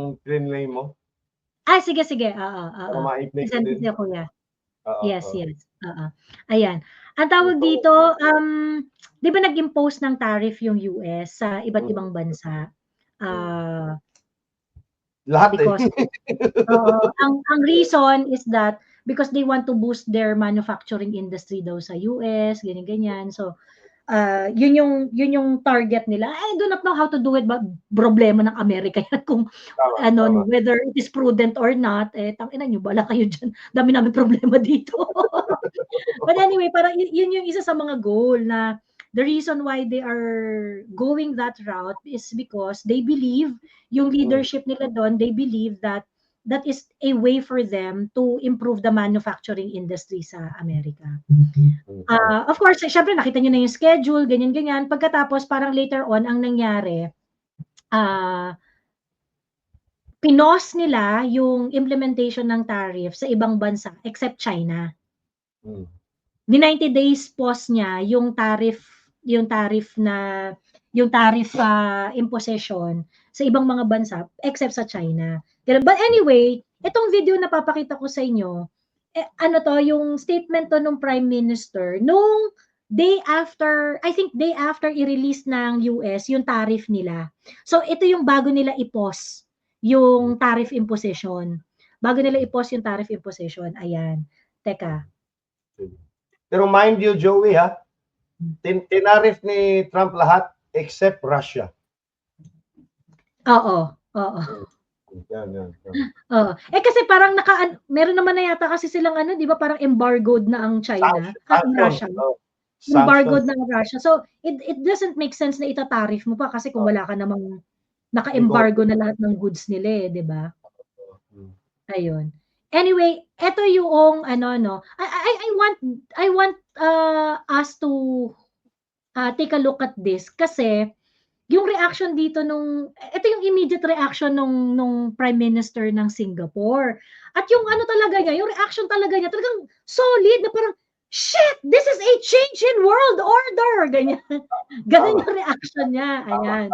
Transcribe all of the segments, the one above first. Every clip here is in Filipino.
yung screen name mo. Sige. Para ma-play ko Send din. ko kuya. Oo, Yes. oo. Ayan. Ang tawag dito, di ba nag-impose ng tariff yung US sa iba't ibang bansa? Lahat Because ang reason is that because they want to boost their manufacturing industry daw sa US, ganyan. So, yun yung target nila. I do not know how to do it, but problema ng Amerika yan kung tama. whether it is prudent or not, tangina nyo, bala kayo dyan. Dami namin problema dito. But anyway, parang yun yung isa sa mga goal na the reason why they are going that route is because they believe, yung leadership nila doon, they believe that that is a way for them to improve the manufacturing industry sa Amerika. Of course, syempre nakita nyo na yung schedule, ganyan. Pagkatapos, parang later on, ang nangyari, pinos nila yung implementation ng tariff sa ibang bansa except China. Ni 90 days pause niya yung tariff imposition sa ibang mga bansa except sa China. But anyway, itong video na papakita ko sa inyo, yung statement to nung Prime Minister nung day after i-release ng US yung tariff nila. So ito yung bago nila i-pause yung tariff imposition. Ayan. Teka. Pero mind you, Joey, tinarif ni Trump lahat except Russia. Oo. Yan. Kasi parang meron naman na yata kasi silang di ba parang embargoed na ang China, ang Russia. Embargoed na ang Russia. So it doesn't make sense na ita-tariff mo pa kasi kung wala ka namang naka-embargo na lahat ng goods nila, 'di ba? Ayun. Anyway, ito yung I want us to take a look at this kasi yung reaction dito ito yung immediate reaction nung Prime Minister ng Singapore. At yung talaga niya, yung reaction talaga niya, talagang solid na parang, shit, this is a change in world order. Ganun yung reaction niya. Ayan.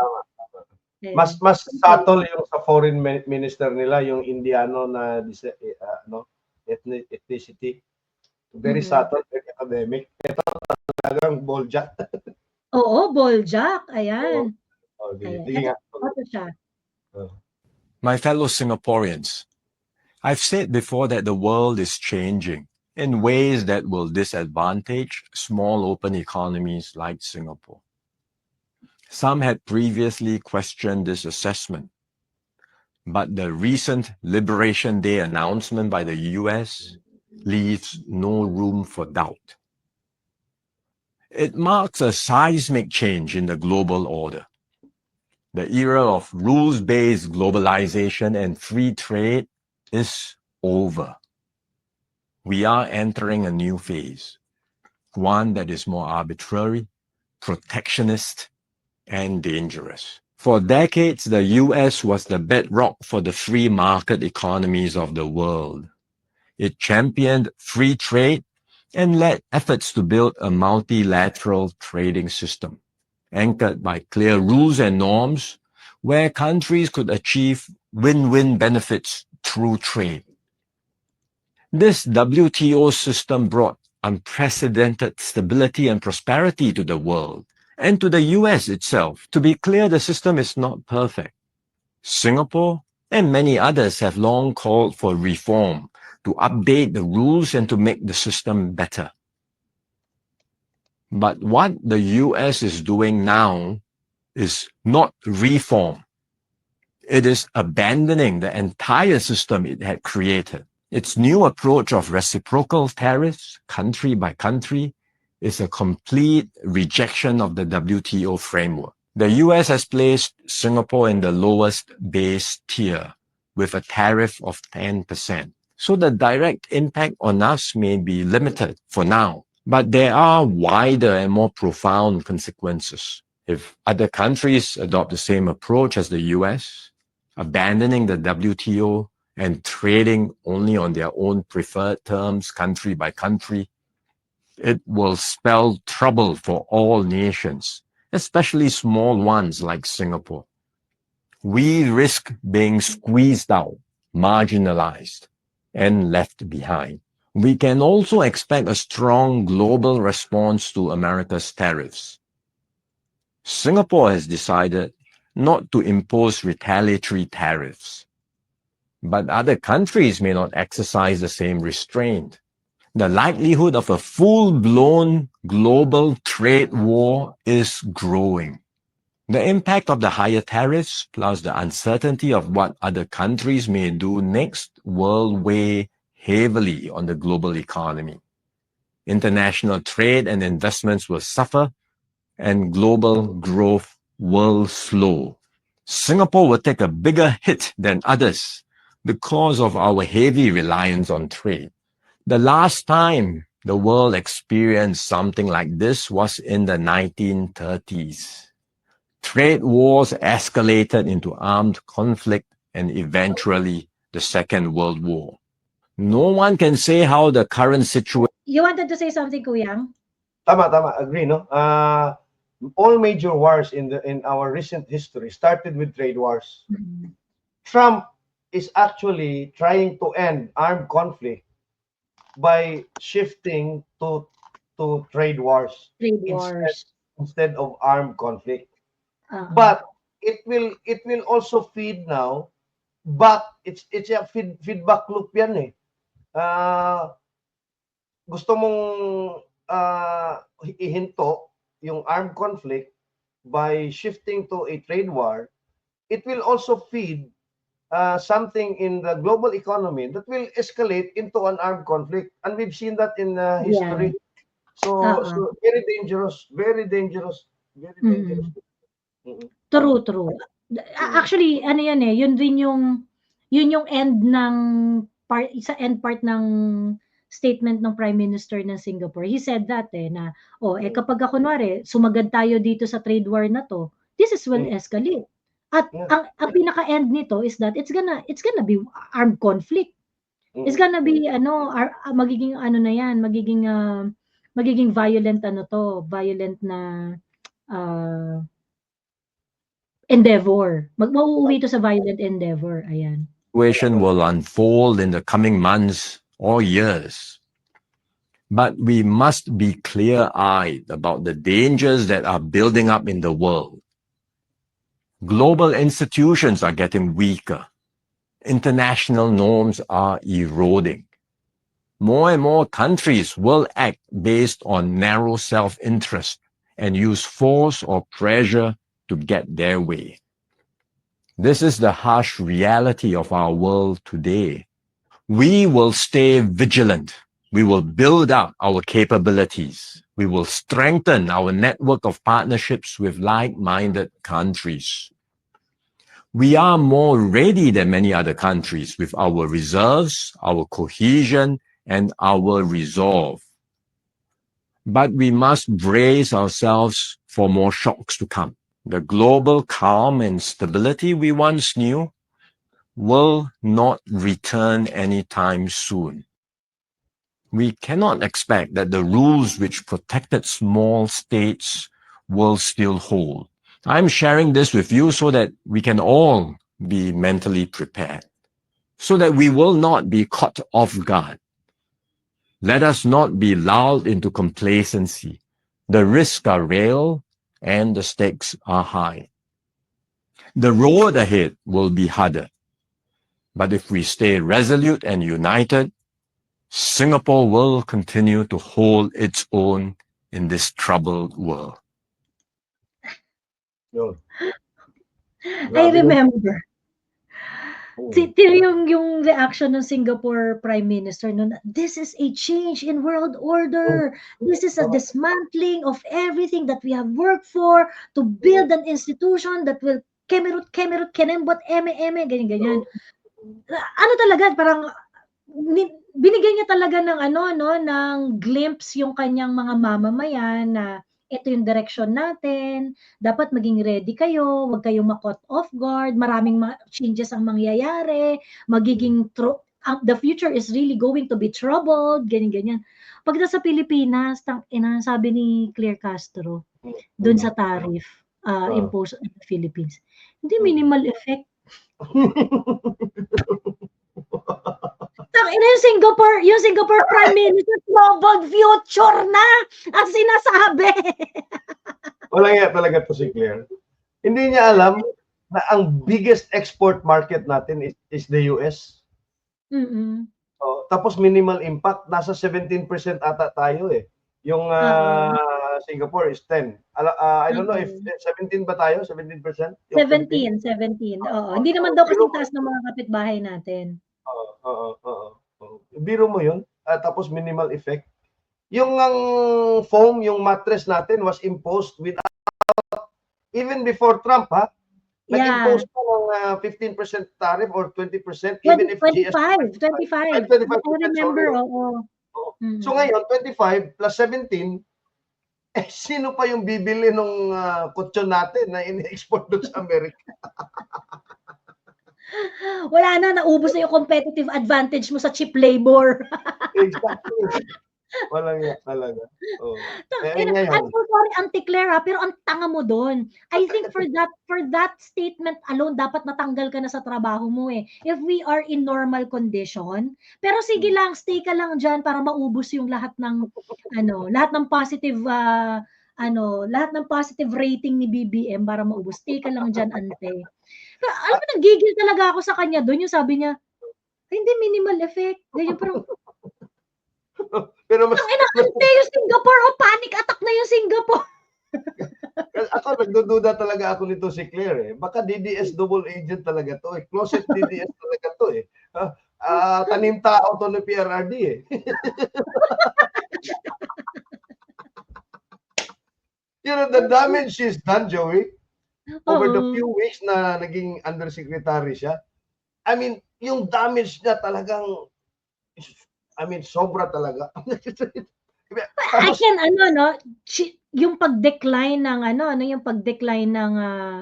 Mas subtle yung sa foreign minister nila, yung Indiano na ethnicity. Very subtle, very academic. Ito talagang boljak. Oo, boljak. Ayan. My fellow Singaporeans, I've said before that the world is changing in ways that will disadvantage small open economies like Singapore. Some had previously questioned this assessment, but the recent Liberation Day announcement by the US leaves no room for doubt. It marks a seismic change in the global order. The era of rules-based globalization and free trade is over. We are entering a new phase, one that is more arbitrary, protectionist, and dangerous. For decades, the US was the bedrock for the free market economies of the world. It championed free trade and led efforts to build a multilateral trading system, anchored by clear rules and norms, where countries could achieve win-win benefits through trade. This WTO system brought unprecedented stability and prosperity to the world, and to the US itself. To be clear, the system is not perfect. Singapore and many others have long called for reform to update the rules and to make the system better. But what the US is doing now is not reform. It is abandoning the entire system it had created. Its new approach of reciprocal tariffs, country by country, is a complete rejection of the WTO framework. The US has placed Singapore in the lowest base tier with a tariff of 10%. So the direct impact on us may be limited for now, but there are wider and more profound consequences. If other countries adopt the same approach as the US, abandoning the WTO and trading only on their own preferred terms, country by country, it will spell trouble for all nations, especially small ones like Singapore. we risk being squeezed out, marginalized, and left behind. We can also expect a strong global response to America's tariffs. Singapore has decided not to impose retaliatory tariffs, but other countries may not exercise the same restraint. The likelihood of a full-blown global trade war is growing. The impact of the higher tariffs plus the uncertainty of what other countries may do next will weigh heavily on the global economy. International trade and investments will suffer, and global growth will slow. Singapore will take a bigger hit than others because of our heavy reliance on trade. The last time the world experienced something like this was in the 1930s. Trade wars escalated into armed conflict and eventually the Second World War. No one can say how the current situation. You wanted to say something, Kuyang? Tama, agree, no? All major wars in our recent history started with trade wars. Trump is actually trying to end armed conflict by shifting to trade wars. Trade wars. Instead of armed conflict. Uh-huh. But it will also feed now, but it's a feedback loop yan eh. Gusto mong ihinto yung armed conflict by shifting to a trade war, it will also feed something in the global economy that will escalate into an armed conflict, and we've seen that in history. So very dangerous, very dangerous, very dangerous. True. Actually, ano yan eh, yun yung end ng end part ng statement ng Prime Minister ng Singapore. He said that na kapag kunwari sumagad tayo dito sa trade war na to, this is will escalate. At ang pinaka-end nito is that it's gonna be armed conflict. It's gonna be magiging na yan, magiging violent violent na endeavor. Mauuwi to sa violent endeavor. Ayan. Situation will unfold in the coming months or years. But we must be clear-eyed about the dangers that are building up in the world. Global institutions are getting weaker. International norms are eroding. More and more countries will act based on narrow self-interest and use force or pressure to get their way. This is the harsh reality of our world today. We will stay vigilant. We will build up our capabilities. We will strengthen our network of partnerships with like-minded countries. We are more ready than many other countries with our reserves, our cohesion, and our resolve. But we must brace ourselves for more shocks to come. The global calm and stability we once knew will not return anytime soon. We cannot expect that the rules which protected small states will still hold. I'm sharing this with you so that we can all be mentally prepared, so that we will not be caught off guard. Let us not be lulled into complacency. The risks are real and the stakes are high. The road ahead will be harder. But if we stay resolute and united, Singapore will continue to hold its own in this troubled world. I remember. Yung reaction ng Singapore Prime Minister noon, this is a change in world order. This is a dismantling of everything that we have worked for to build an institution that will kemerut, kenembot, ganyan. Ano talaga, parang binigyan niya talaga ng ng glimpse yung kanyang mga mamamayan na ito yung direction natin, dapat maging ready kayo, huwag kayong ma-caught off guard, maraming changes ang mangyayari, magiging the future is really going to be troubled, ganyan. Pag nasa Pilipinas, sabi ni Claire Castro, dun sa tariff imposed in the Philippines, Hindi minimal effect. Tangina yung Singapore Prime Minister, global future na ang sinasabi. Walang iya talaga to si Claire. Hindi niya alam na ang biggest export market natin is the US. Mm. Oh, tapos minimal impact, nasa 17% ata tayo eh. Yung Singapore is 10. I don't know if 17 ba tayo? 17%? Yung 17. Oo. Hindi naman daw kasing taas ng mga kapitbahay natin. Oo. Biro mo yun. Tapos minimal effect. Yung ang foam, yung mattress natin was imposed without, even before Trump, ha? Nag-impose pa ng 15% tariff or 20% even if 25. 25%. I remember, sorry. oo. So ngayon, 25 plus 17, sino pa yung bibili nung kutsyon natin na ini-export doon sa Amerika? Wala na, naubos na yung competitive advantage mo sa cheap labor. Exactly. Walang yan talaga. Oh. I'm so sorry, Auntie Claire, pero ang tanga mo doon. I think for that statement alone, dapat natanggal ka na sa trabaho mo eh. If we are in normal condition. Pero sige lang, stay ka lang dyan para maubos yung lahat ng positive lahat ng positive rating ni BBM para maubos. Stay ka lang dyan, Ante. Pero, alam mo, nagigil talaga ako sa kanya doon. Yung sabi niya, hindi minimal effect. Ganyan parang, pero mas Ante, yung Singapore, panic attack na yung Singapore. ako nagdududa talaga ako nito si Claire eh. Baka DDS double agent talaga to eh. Closet DDS talaga to eh. Tanim tao to ng PRRD eh. You know, the damage she's done, Joey, over the few weeks na naging undersecretary siya. I mean, yung damage niya talagang, sobra talaga. Yung pag-decline ng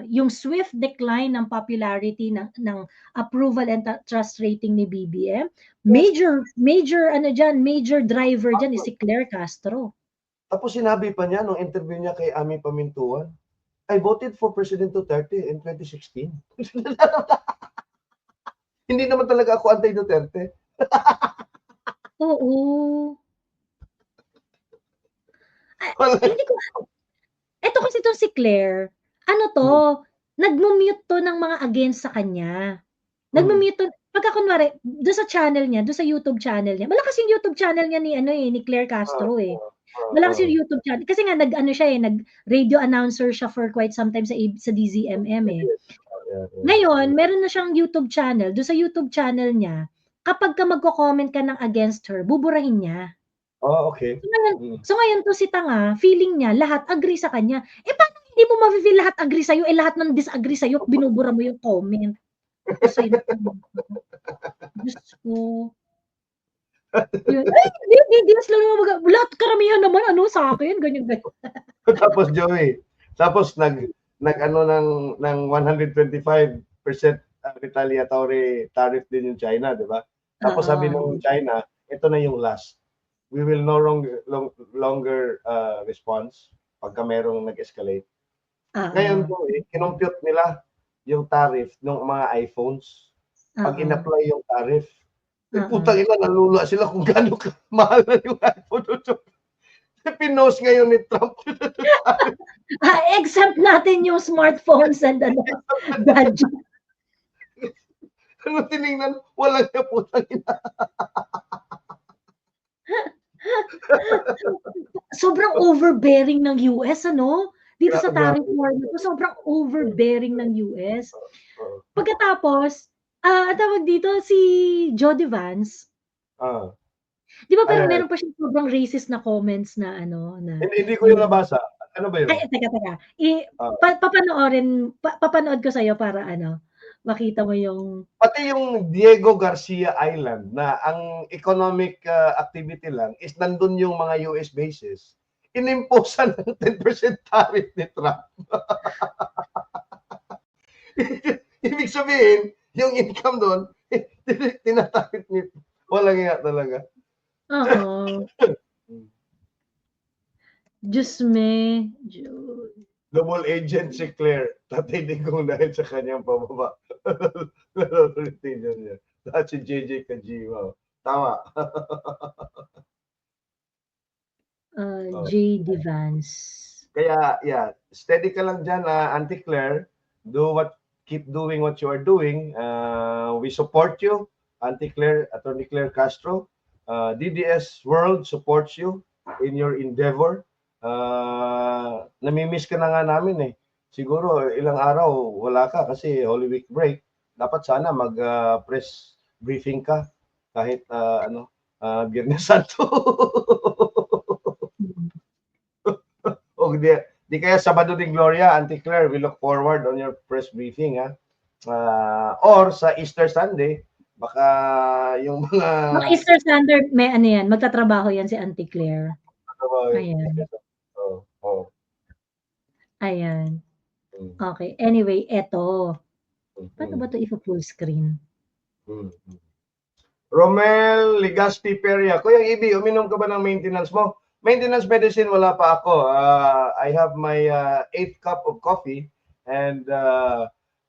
yung swift decline ng popularity ng approval and trust rating ni BBM. Major driver diyan is si Claire Castro. Tapos sinabi pa niya nung interview niya kay Ami Pamintuan, I voted for President Duterte in 2016. Hindi naman talaga ako anti-Duterte. Oo. Ito kasi itong si Claire, nagmumute to ng mga against sa kanya. Nagmumute to, pagka kunwari, doon sa channel niya, doon sa YouTube channel niya, malakas yung YouTube channel niya ni Claire Castro eh. Malakas yung YouTube channel. Kasi nga, nag-radio announcer siya for quite some time sa DZMM eh. Ngayon, meron na siyang YouTube channel. Doon sa YouTube channel niya, kapag ka magko-comment ka ng against her, buburahin niya. Oh, okay. So ngayon to si Tanga, feeling niya lahat agree sa kanya. Paano hindi mo ma-feel lahat agree sa'yo? Lahat ng disagree sa'yo, binubura mo yung comment. Kasi Diyos ko. Hindi lahat karamihan naman sa akin, ganyan. Tapos Joey, ng 125% retaliatory tariff din yung China, di ba? Tapos sabi ng China, ito na yung last. We will no longer response pagka merong nag-escalate. Ngayon po, kinompute nila yung tariff ng mga iPhones. Pag in-apply yung tariff, putang ina, nalula sila kung gaano mahal na yung iPhone. Pinost ngayon ni Trump. Exempt natin yung smartphones and gadget. Tinignan, walang na putang ina. Sobrang overbearing ng US, dito sa tariff war na to, sobrang overbearing ng US. Pagkatapos, tawag dito si Jody Vance. Di ba pero meron pa siyang sobrang racist na comments na Hindi ko yung nabasa. Ano ba yun? Ay, teka. Papanood ko sa'yo para makita mo yung... Pati yung Diego Garcia Island na ang economic activity lang is nandun yung mga US bases. Inimposan ng 10% tariff ni Trump. Ibig sabihin, yung income doon, tinatawid ni walang nga talaga. Diyos me. Double agent si Claire. Tatinig dahil sa kanyang pababa. Niya. At si JJ Kajima. Tama. J.D. Vance. Kaya, yeah, steady ka lang dyan, Auntie Claire. Keep doing what you are doing. We support you, Auntie Claire, Attorney Claire Castro. DDS World supports you in your endeavor. Namimiss ka na nga namin eh. Siguro ilang araw wala ka kasi Holy Week break. Dapat sana mag-press briefing ka kahit Biyernes Santo. O di kaya Sabado de Gloria, Auntie Claire, we look forward on your press briefing, ha? Or sa Easter Sunday, baka yung mga... Easter Sunday, may ano yan, magtatrabaho yan si Auntie Claire. Ayan. Ayan. Okay. Anyway, eto. Paano ba ito i-full screen? Romel Ligaspi Peria. Kuya Ibi, uminom ka ba ng maintenance mo? Maintenance medicine, wala pa ako. I have my 8th cup of coffee and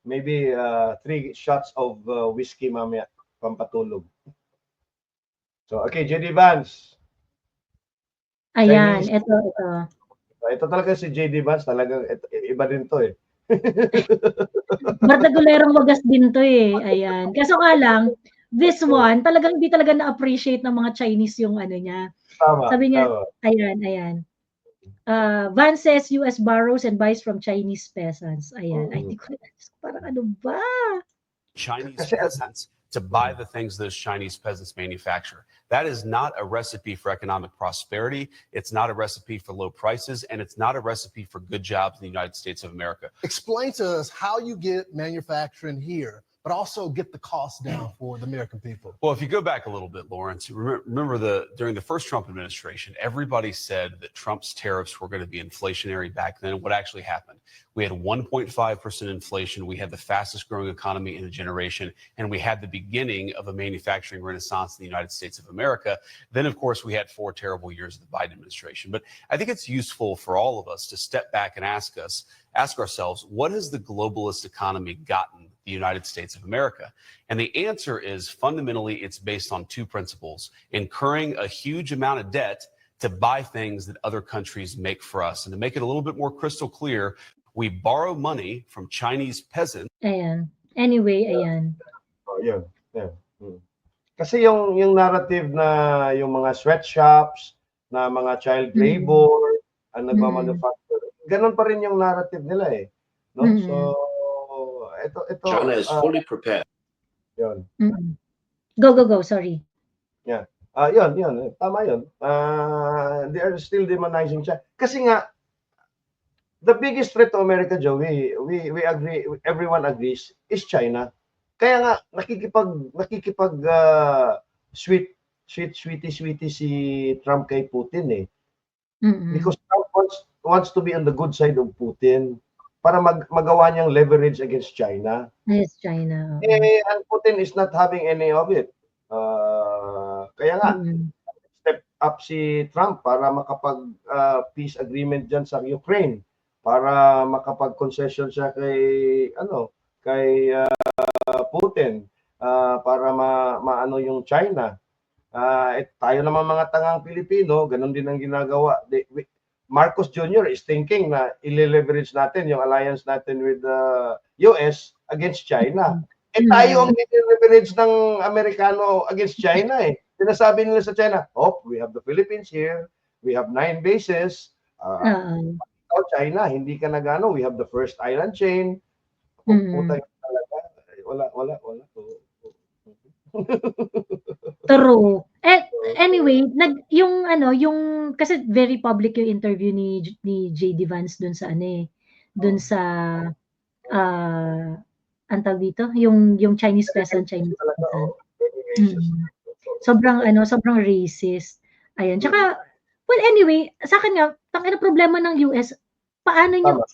maybe 3 shots of whiskey mamaya, pampatulog. So, okay, JD Vance. Ayan, ito. Ito talaga si JD Vance, talagang iba din to eh. Martagulerong wagas din to eh. Ayan. Kaso nga lang, this one, talagang hindi talaga na-appreciate ng mga Chinese yung ano niya. Tama, sabi niya, tama. ayan. Vance says US borrows and buys from Chinese peasants. Ayan. Ay, di ko parang ano ba? Chinese peasants to buy the things those Chinese peasants manufacture. That is not a recipe for economic prosperity. It's not a recipe for low prices, and it's not a recipe for good jobs in the United States of America. Explain to us how you get manufacturing here, but also get the cost down for the American people. Well, if you go back a little bit, Lawrence, remember during the first Trump administration, everybody said that Trump's tariffs were going to be inflationary back then. What actually happened? We had 1.5% inflation. We had the fastest growing economy in a generation, and we had the beginning of a manufacturing renaissance in the United States of America. Then, of course, we had 4 terrible years of the Biden administration. But I think it's useful for all of us to step back and ask ourselves, what has the globalist economy gotten the United States of America? And the answer is fundamentally it's based on 2 principles: incurring a huge amount of debt to buy things that other countries make for us. And to make it a little bit more crystal clear, we borrow money from Chinese peasants. Ayan. Anyway, ayan. Yun. Kasi yung narrative na yung mga sweatshops, na mga child labor, ang nagmamanufacture, ganun pa rin yung narrative nila eh. No? So, ito China is fully prepared. Yun. Go. Sorry. Yeah. Yun. Tama yun. They are still demonizing China. Kasi nga, the biggest threat to America, Joey, we agree, everyone agrees, is China. Kaya nga, nakikipag sweetie si Trump kay Putin eh. Because Trump wants to be on the good side of Putin para magawa niyang leverage against China. Yes, China. And Putin is not having any of it. Kaya nga, step up si Trump para makapag peace agreement dyan sa Ukraine, para makapag-concession siya kay Putin, para maano yung China. Tayo naman mga tangang Pilipino, ganun din ang ginagawa. Marcos Jr. is thinking na i-leverage natin yung alliance natin with the US against China. Tayo ang i-leverage ng Amerikano against China eh. Sinasabi nila sa China, we have the Philippines here, we have 9 bases, China, hindi ka nagano, we have the first island chain. Wala. True. Anyway, yung kasi very public yung interview ni JD Vance dun sa antag dito, yung Chinese peasant. Sobrang racist. Ayan. Tsaka, well, anyway, sa akin nga, tangina problema ng US, paano nyo,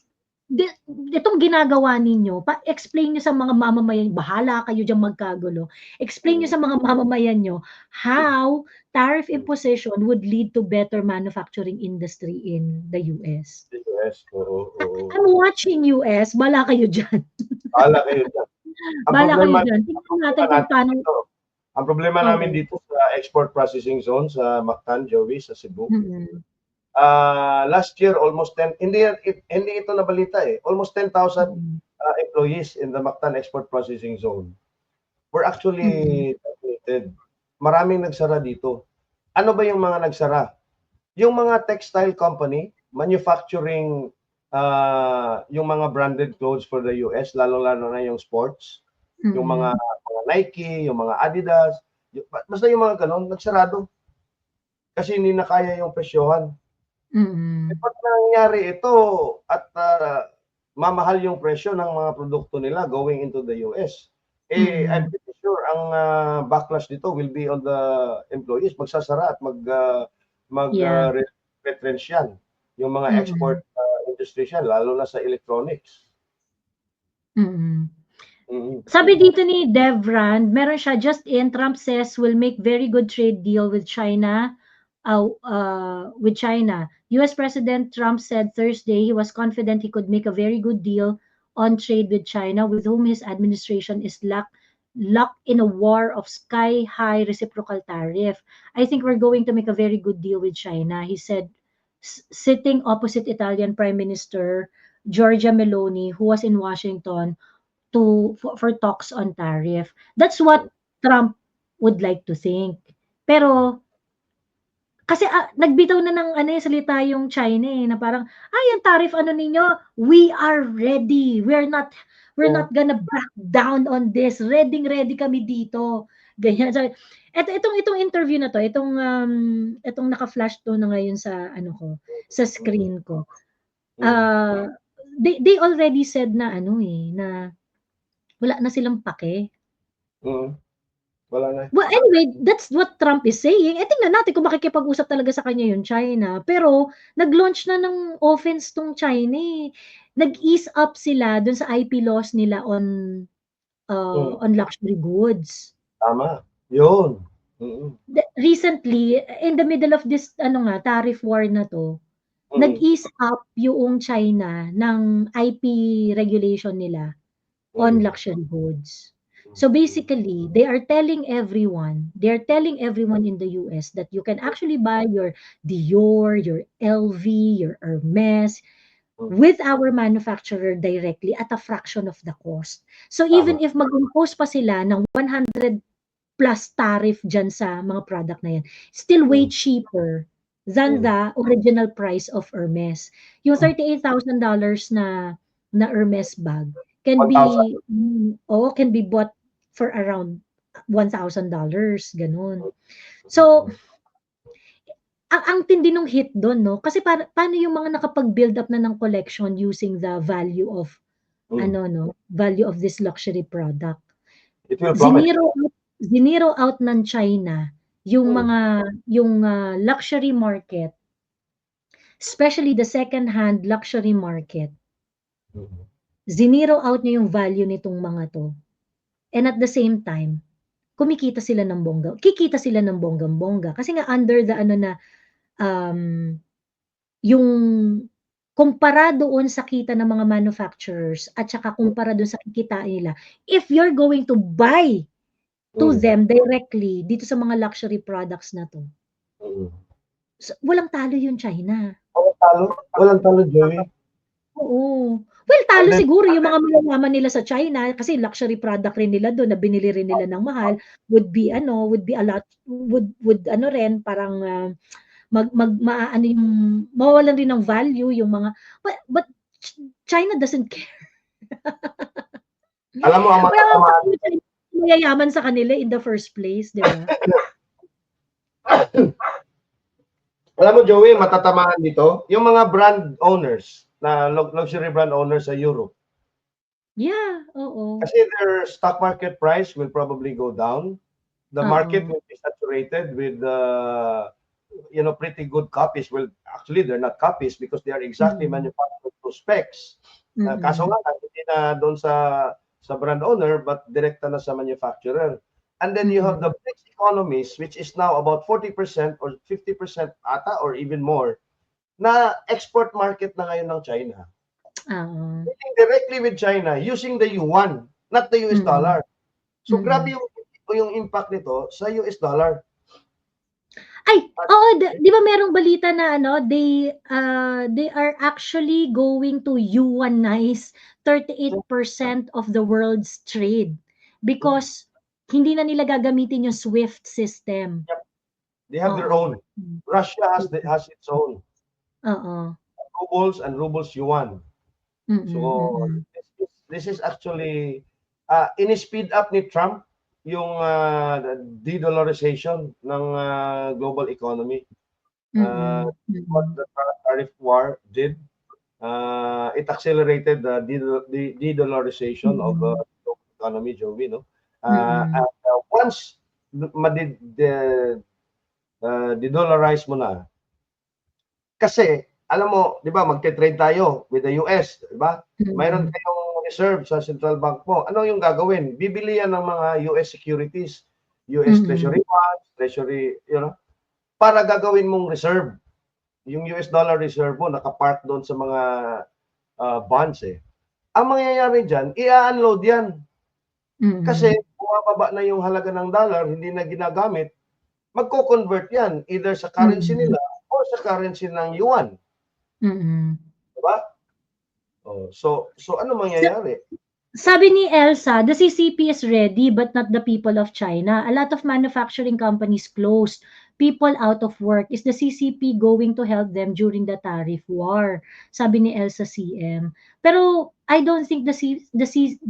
itong ginagawa ninyo, explain niyo sa mga mamamayan, bahala kayo diyang magkagulo. Explain niyo sa mga mamamayan niyo how tariff imposition would lead to better manufacturing industry in the US. Yes, oo, oo. I'm watching US, bahala kayo diyan. Bahala kayo dyan. Ang Bahala kayo problema, diyan. Tingnan natin kung paano. ang problema Oo. namin dito sa export processing zone sa Mactan, Joey, sa Cebu. Mm. Last year, almost 10, hindi ito nabalita eh. Almost 10,000 Mm. employees in the Mactan Export Processing Zone were actually terminated. Maraming nagsara dito. Ano ba yung mga nagsara? Yung mga textile company, manufacturing yung mga branded clothes for the US, lalo-lalo na yung sports, yung mga Nike, yung mga Adidas, basta yung mga ganun, nagsarado. Kasi hindi na kaya yung presyohan. Pag nangyari ito at mamahal yung presyo ng mga produkto nila going into the US, I'm pretty sure ang backlash dito will be on the employees. Magsasara at retrench yan. Yung mga export industry yan, lalo na sa electronics. Sabi dito ni Devran, meron siya, just in, Trump says will make very good trade deal with China. US President Trump said Thursday he was confident he could make a very good deal on trade with China, with whom his administration is locked in a war of sky-high reciprocal tariff. I think we're going to make a very good deal with China, he said, sitting opposite Italian Prime Minister Giorgia Meloni, who was in Washington for talks on tariff. That's what Trump would like to think. Pero kasi nagbitaw na ng salita yung China na parang yung tariff ninyo, we are ready. We're not gonna back down on this. Ready kami dito. Ganyan. So, itong interview na to, itong naka-flash to na ngayon sa sa screen ko. They already said na na wala na silang pake. Wala na. Well, anyway, that's what Trump is saying. Tingnan natin kung makikipag-usap talaga sa kanya yung China. Pero, nag-launch na ng offense tong China eh. Nag-ease up sila dun sa IP laws nila on luxury goods. Tama. Yun. Recently, in the middle of this tariff war na to, nag-ease up yung China ng IP regulation nila on luxury goods. So basically, they are telling everyone in the US that you can actually buy your Dior, your LV, your Hermes with our manufacturer directly at a fraction of the cost. So even if mag-impose pa sila ng 100 plus tariff dyan sa mga product na yan, still way cheaper than the original price of Hermes. Yung $38,000 na Hermes bag can be bought for around $1,000, ganun. So, ang tindi nung hit doon, no? Kasi paano yung mga nakapag-build up na ng collection using the value of value of this luxury product. It will plummet. Zinero out ng China yung luxury market, especially the second-hand luxury market. Zinero out niya yung value nitong mga to. And at the same time, kikita sila ng bonggang-bongga. Kasi nga under the yung kumpara doon sa kita ng mga manufacturers at saka kumpara doon sa kikitain nila, if you're going to buy to them directly dito sa mga luxury products na to, walang talo yung China. Walang talo, Joey. Oo. Well, talo siguro yung mga malalaman nila sa China kasi luxury product rin nila doon na binili rin nila ng mahal would be a lot rin parang mawawalan rin ng value yung mga but China doesn't care. Alam mo ang mayayaman sa kanila in the first place, di ba? Alam mo, Joey, matatamaan dito yung mga brand owners na luxury brand owners sa Europe. Yeah, oo. Kasi their stock market price will probably go down. The market will be saturated with pretty good copies. Well, actually, they're not copies because they are exactly manufactured to specs. Kaso nga hindi na doon sa brand owner but direkta na sa manufacturer. And then you have the BRICS economies which is now about 40% or 50% ata or even more na export market na ngayon ng China. Dealing directly with China using the yuan, not the US dollar. So grabe yung impact nito sa US dollar. Ay, oo, di ba merong balita na they are actually going to yuanize 38% of the world's trade because hindi na nila gagamitin yung SWIFT system. Yep. They have their own. Russia has its own. Rubles and rubles yuan. So this is actually in-speed up ni Trump yung de-dollarization ng global economy. What the tariff war did, it accelerated the de-dollarization of the global economy, Joey, no? And once de-dollarize mo na, kasi alam mo, 'di ba, magte-trade tayo with the US, 'di ba? Mayroon kayong reserve sa central bank mo. Ano yung gagawin? Bibili yan ng mga US securities, US Treasury bonds, Treasury, para gagawin mong reserve. Yung US dollar reserve mo nakapark doon sa mga bonds eh. Ang mangyayari diyan, i-unload yan. Kasi bumababa na yung halaga ng dollar, hindi na ginagamit, magko-convert yan either sa currency nila o sa currency ng yuan. Diba? So ano mangyayari? Sabi ni Elsa, the CCP is ready but not the people of China. A lot of manufacturing companies closed. People out of work. Is the CCP going to help them during the tariff war? Sabi ni Elsa CM. Pero I don't think the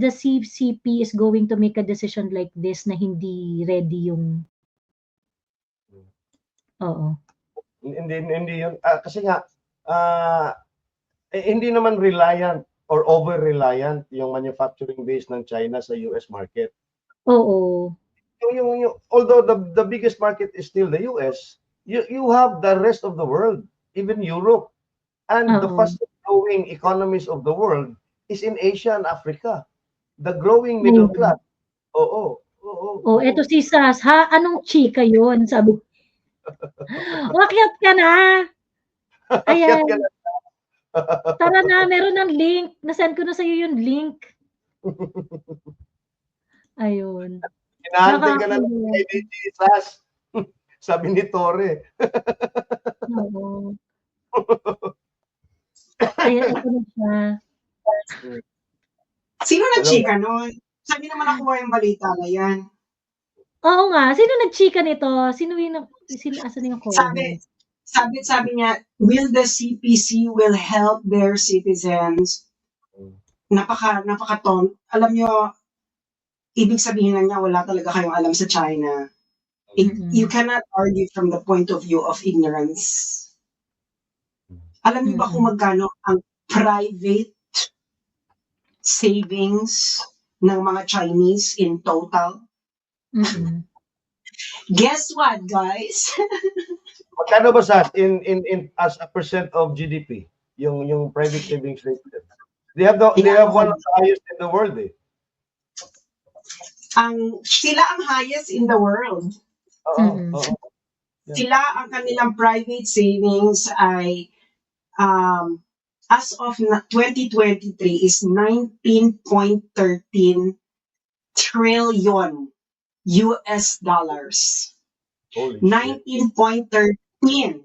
CCP is going to make a decision like this na hindi ready yung Hindi yun. Kasi nga, hindi naman reliant or over-reliant yung manufacturing base ng China sa US market. Although the biggest market is still the US, you have the rest of the world, even Europe. And the fastest growing economies of the world is in Asia and Africa. The growing middle class. Eto si Sas, ha? Anong chika yun? Sabi. Wakyat ka na. Ayan. Tara na, meron ng link. Nasend ko na sa'yo yung link. Ayun. Hinahantay ka na kay Jesus. Sabi ni Tore. Ayan, ito na siya. Sino nag-chika nun? Sabi naman ako yung balita na yan. Oo nga. Sino nag-chika nito? Asan yung comment? Sabi niya, will the CPC will help their citizens? Napaka-ton. Alam nyo, ibig sabihin na niya, wala talaga kayong alam sa China. You cannot argue from the point of view of ignorance. Alam niyo ba kung magkano ang private savings ng mga Chinese in total? Guess what, guys? Magkano ba sa in as a percent of GDP yung private savings rate? They have one of the highest in the world eh. Sila ang highest in the world. Sila ang kanilang private savings ay as of 2023 is 19.13 trillion US dollars. 19.13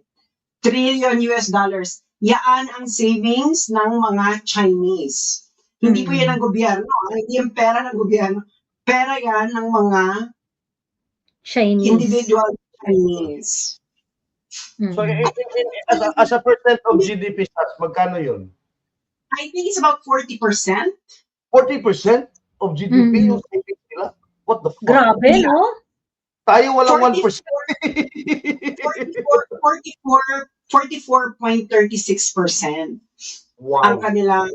trillion US dollars. Yaan ang savings ng mga Chinese. Hindi po yan ng gobyerno. Hindi yung pera ng gobyerno. Pera yan ng mga Chinese. Individual Chinese. So as a percent of GDP, magkano yun? I think it's about 40%. 40% of GDP yung savings nila? What the fuck? Grabe, no? Tayo walang 1%. 44.36%. Wow. Ang kanila.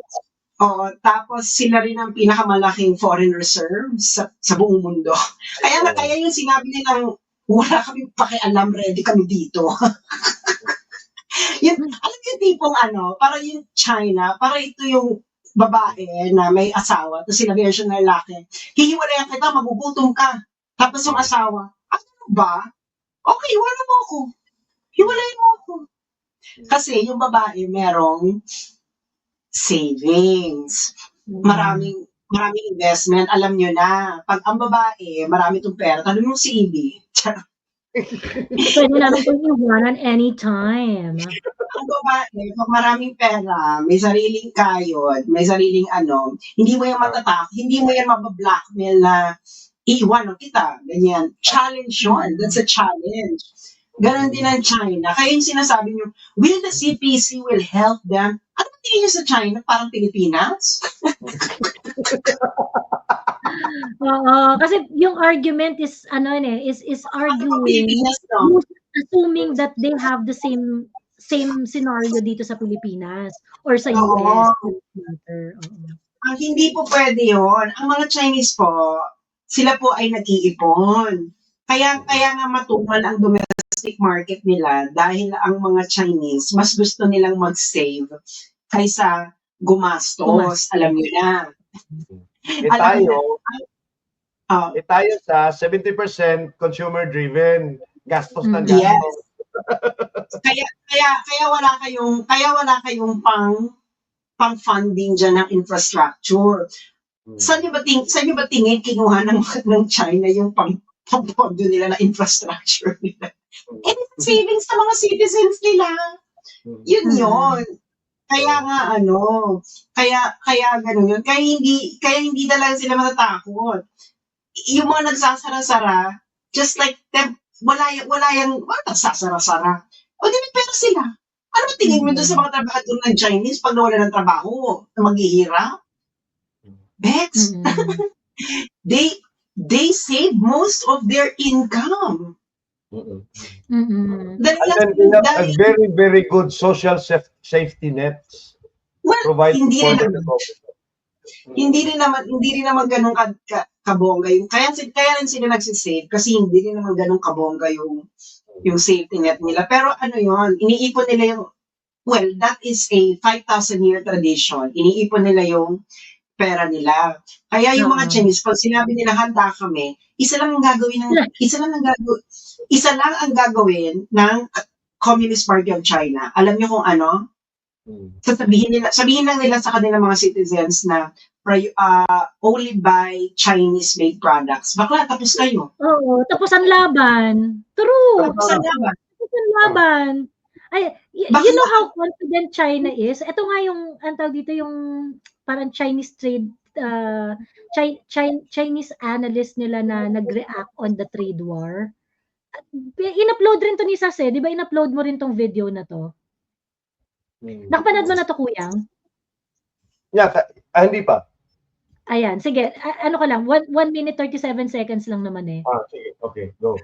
Tapos sila rin ang pinakamalaking foreign reserves sa buong mundo. Kaya yung sinabi nilang wala kami pakialam, ready kami dito. Alam yung tipong parang yung China, parang ito yung babae na may asawa, tapos sinabihan siya ng lalaki, hihiwalayan kita, magugutom ka. Tapos yung asawa, ano ba? Okay, hiwala mo ako. Hiwalayan mo ako. Kasi yung babae merong savings. Maraming investment. Alam nyo na, pag ang babae, marami itong pera, tanong mo si Ibi. Pwede namin itong iwanan anytime. Ang babae, pag maraming pera, may sariling kayod, may sariling hindi mo yan hindi mo yan mabablockmail na iiwanan kita. Ganyan. Challenge yun. That's a challenge. Ganon din ang China. Kaya yung sinasabi nyo, will the CPC will help them? Ano ba tingin nyo sa China? Parang Pilipinas? Oo, kasi yung argument is is arguing Pilipinas, no? assuming that they have the same scenario dito sa Pilipinas or sa Oo. US. Oo. Ang hindi po pwede yun. Ang mga Chinese po, sila po ay nag-iipon. Kaya nga matumal ang domestic market nila dahil ang mga Chinese, mas gusto nilang mag-save kaysa gumastos. Alam niyo na. Tayo sa 70% consumer-driven. Gastos ng gastos. Yes. Kaya wala kayong pang-funding dyan ng infrastructure. Saan niyo ba tingin kinuha ng China yung pang-pondo nila na infrastructure nila? And savings sa mga citizens nila. Yun. Kaya nga kaya ganun yun. Kaya hindi talaga sila matatakot. Yung mga nagsasara-sara, just like them, wala yung nagsasara-sara. O di may pera sila. Ano ba tingin mo doon sa mga trabahador ng Chinese pag nawala ng trabaho na maghihirap? Bex, they save most of their income. And then we have a very, very good social safety nets provided for the government. Hindi rin naman ganun kabongga yung kaya rin sila nagsisave kasi hindi rin naman ganun kabongga yung safety net nila. Pero yun, iniipon nila that is a 5,000 year tradition. Iniipon nila yung pera nila. Kaya yung mga Chinese, pag sinabi nila handa kami, isa lang ang gagawin ng Communist Party of China. Alam niyo kung ano? Sabihin lang nila sa kanilang mga citizens na only buy Chinese-made products. Bakla, tapos kayo. Oo, tapos ang laban. True. Tapos ang laban. Ay, you know how confident China is? Ito nga yung, dito yung parang Chinese trade, Chinese analyst nila na nag-react on the trade war. In-upload rin to ni Sas di ba in-upload mo rin tong video na to? Nakapanood mo na to, Kuyang? Yeah, hindi pa. Ayan, sige, ano ka lang, 1 minute 37 seconds lang naman eh. Sige, okay, go.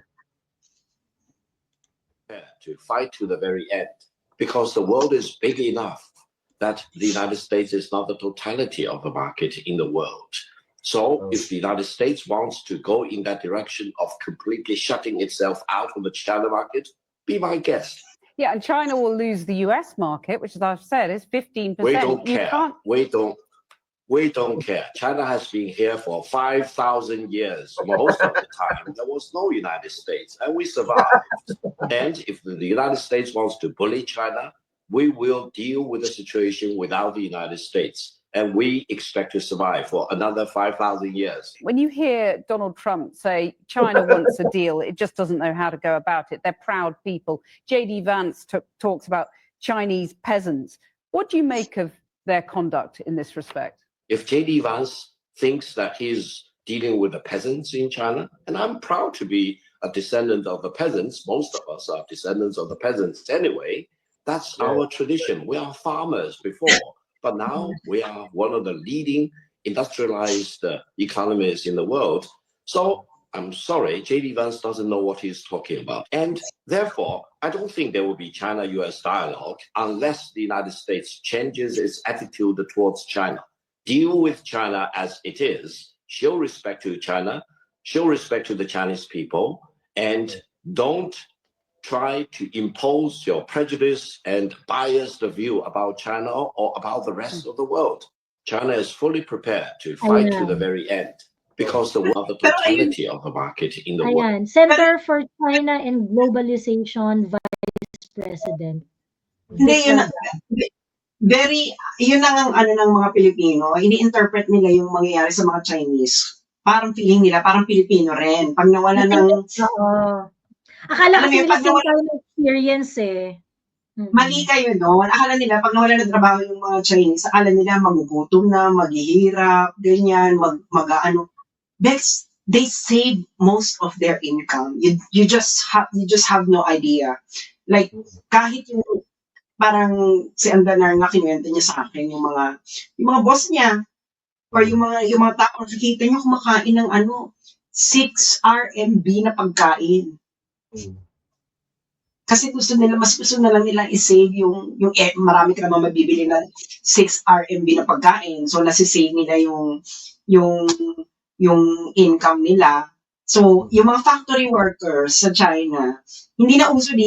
To fight to the very end, because the world is big enough that the United States is not the totality of the market in the world. So if the United States wants to go in that direction of completely shutting itself out of the China market, be my guest. Yeah, and China will lose the US market, which, as I've said, is 15%. We don't care. We don't care. China has been here for 5,000 years. Most of the time, there was no United States, and we survived. And if the United States wants to bully China, we will deal with the situation without the United States. And we expect to survive for another 5,000 years. When you hear Donald Trump say China wants a deal, it just doesn't know how to go about it. They're proud people. J.D. Vance talks about Chinese peasants. What do you make of their conduct in this respect? If J.D. Vance thinks that he's dealing with the peasants in China, and I'm proud to be a descendant of the peasants, most of us are descendants of the peasants anyway, that's our tradition. We are farmers before, but now we are one of the leading industrialized economies in the world. So I'm sorry, J.D. Vance doesn't know what he's talking about. And therefore, I don't think there will be China-US dialogue unless the United States changes its attitude towards China. Deal with China as it is, show respect to China, show respect to the Chinese people, and don't try to impose your prejudice and biased view about China or about the rest of the world. China is fully prepared to fight to the Ayan. very end because of the Pero ayun, totality of the market in the world. Ayan. Center for China and Globalization Vice President. hindi yun, Victor yun ang ano ng mga Pilipino, ini-interpret nila yung mangyayari sa mga Chinese. Parang feeling nila, parang Pilipino rin. Pag nawala ng, Oo. Akala Alam kasi mo yun, nila pag same nawala- tayo ng experience eh. mali kayo doon. Akala nila, pag nawala ng trabaho yung mga Chinese, akala nila magugutom na, maghihirap, ganyan, mag-ano. They save most of their income. You just have no idea. Like, kahit yung parang si Andanar nga kinuwento niya sa akin yung mga boss niya or yung mga tao nakikita niyo kumakain ng 6 RMB na pagkain. Kasi mas gusto na lang nila i-save yung marami ka naman mabibili na 6 RMB na pagkain. So nasi-save nila yung income nila. So yung mga factory workers sa China, hindi na uso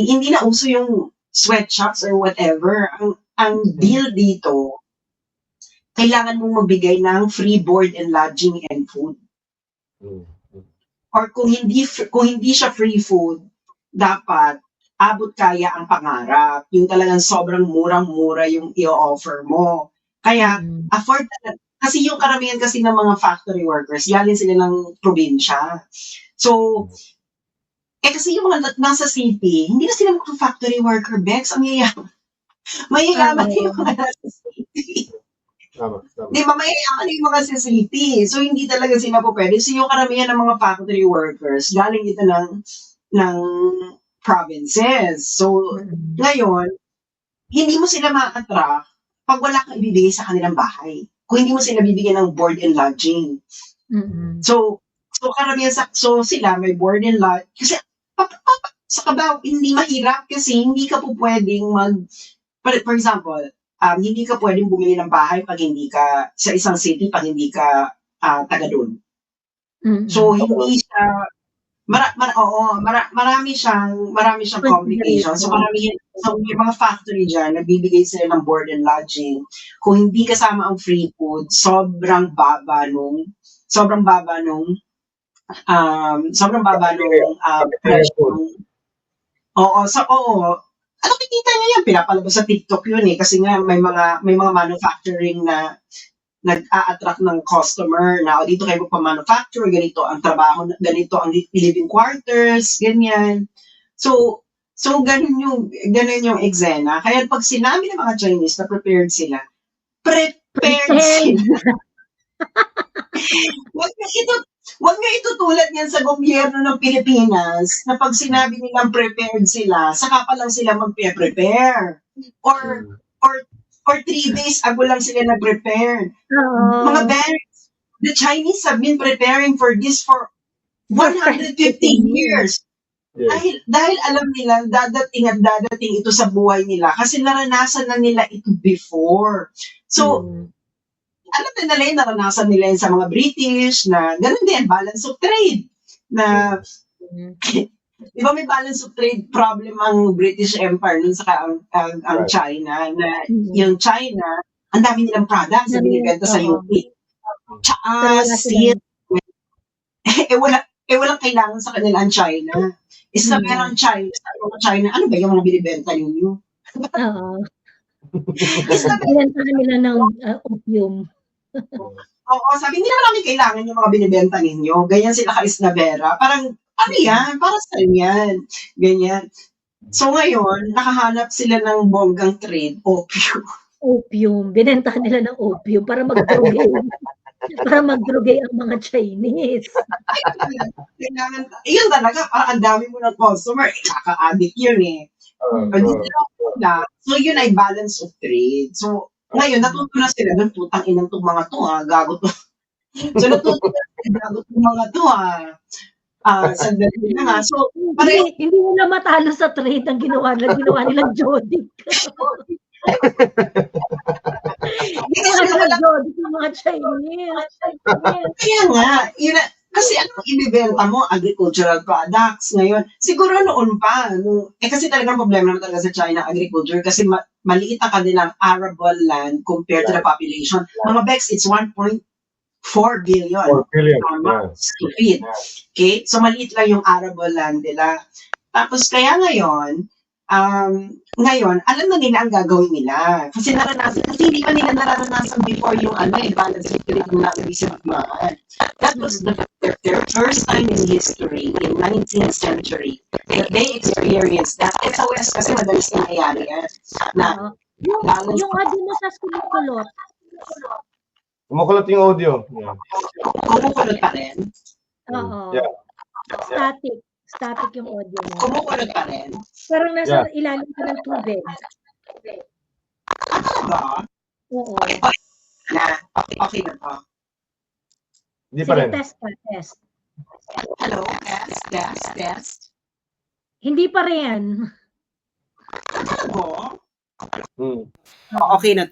yung sweatshops or whatever. Ang deal dito, kailangan mong magbigay ng free board and lodging and food. Or kung hindi siya free food, dapat abot kaya ang pangarap. Yung talagang sobrang murang-mura yung i-offer mo. Kaya afford na. Kasi yung karamihan kasi ng mga factory workers, galing sila ng probinsya. So, kasi yung mga nasa city, hindi na sila factory worker, Bex. Ang yayaman. Mayayaman yung mga nasa city. Di ba, mayayaman yung mga sa city. So, hindi talaga sila po pwede. So, yung karamihan ng mga factory workers, galing dito ng provinces. So, ngayon, hindi mo sila ma-attract pag wala kang ibibigay sa kanilang bahay. Kung hindi mo sila bibigyan ng board and lodging. So karamihan sila may board and lodging. Kasi sa Cubao, hindi mahirap kasi hindi ka po pwedeng for example, hindi ka pwedeng bumili ng bahay pag hindi ka sa isang city pag hindi ka taga doon. So hindi siya marami siyang complications. So yung mga factory dyan, nagbibigay sila ng board and lodging. Kung hindi kasama ang free food, sobrang baba nung presyo. Ano kikita niya yan? Pinapalabas sa TikTok yun eh. Kasi nga may mga manufacturing na nag-a-attract ng customer na dito kayo pa-manufacture, ganito ang trabaho, ganito ang living quarters, ganyan. So ganun yung eksena. Kaya pag sinabi ng mga Chinese na prepared sila. Wag nga itutulad yan sa gobyerno ng Pilipinas na pag sinabi nilang prepared sila, saka pa lang sila mag-prepare. Or 3 days ago lang sila nag-prepare. Mga parents, the Chinese have been preparing for this for 150 years. Yes. Dahil alam nila dadating ito sa buhay nila kasi naranasan na nila ito before. So, alam na nila naranasan nila yun sa mga British na ganun din, balance of trade. Na, di ba may balance of trade problem ang British Empire nun sa ang China, na yung China, ang dami nilang products na binibenta sa UP. Tsaka, steel. Walang kailangan sa kanila ang China. Isa merang China, ano ba yung mga binibenta ninyo? Binibenta nila ng opium. Oo, sabi nila marami kailangan yung mga binibenta ninyo. Ganyan sila ka-Isnabera. Parang, ano yan? Para sa yan. Ganyan. So ngayon, nakahanap sila ng bonggang trade, opium. Opium. Binenta nila ng opium para mag-drogay. Para mag-drogay ang mga Chinese. Kailangan, yun talaga, parang ang dami mo ng customer, kaka-addict yun eh. So yun ay balance of trade. So ngayon, natuto na sila ng putang inang itong mga to gago to. So natuto na sila, gago itong mga to sandali na nga. So, hindi nila matalo sa trade ang ginawa nilang Jodic. Ginawa nilang Jodic ng mga Chinese. Kaya nga, Kasi ano ibebenta mo? Agricultural products ngayon. Siguro noon pa. Kasi talagang problema naman talaga sa China agriculture kasi maliit ang kanilang arable land compared to the population. Mga Bex, it's 1.4 billion. 4 billion. Square feet. Okay? So maliit lang yung arable land nila. Tapos kaya ngayon, alam na nila ang gagawin nila. Kasi hindi pa nila nararanasan before yung balance equilibrium na recent mahal. That was their first time in history, in 19th century, that they experienced that. Eh sa West kasi madalas nangyayari yan. Na Yung balance, audio mo sa kumukulot. Kumukulot yung audio. Yeah. kumukulot pa rin. Oo. Yeah. Static. Static yung audio mo. Kumukulot pa rin. Parang nasa ilalim ka ng tubig. Talaga? Oo. Okay na to. Hindi pa Sige, rin. test ka, test. Hello? Test. Hindi pa rin. Talaga? Okay na.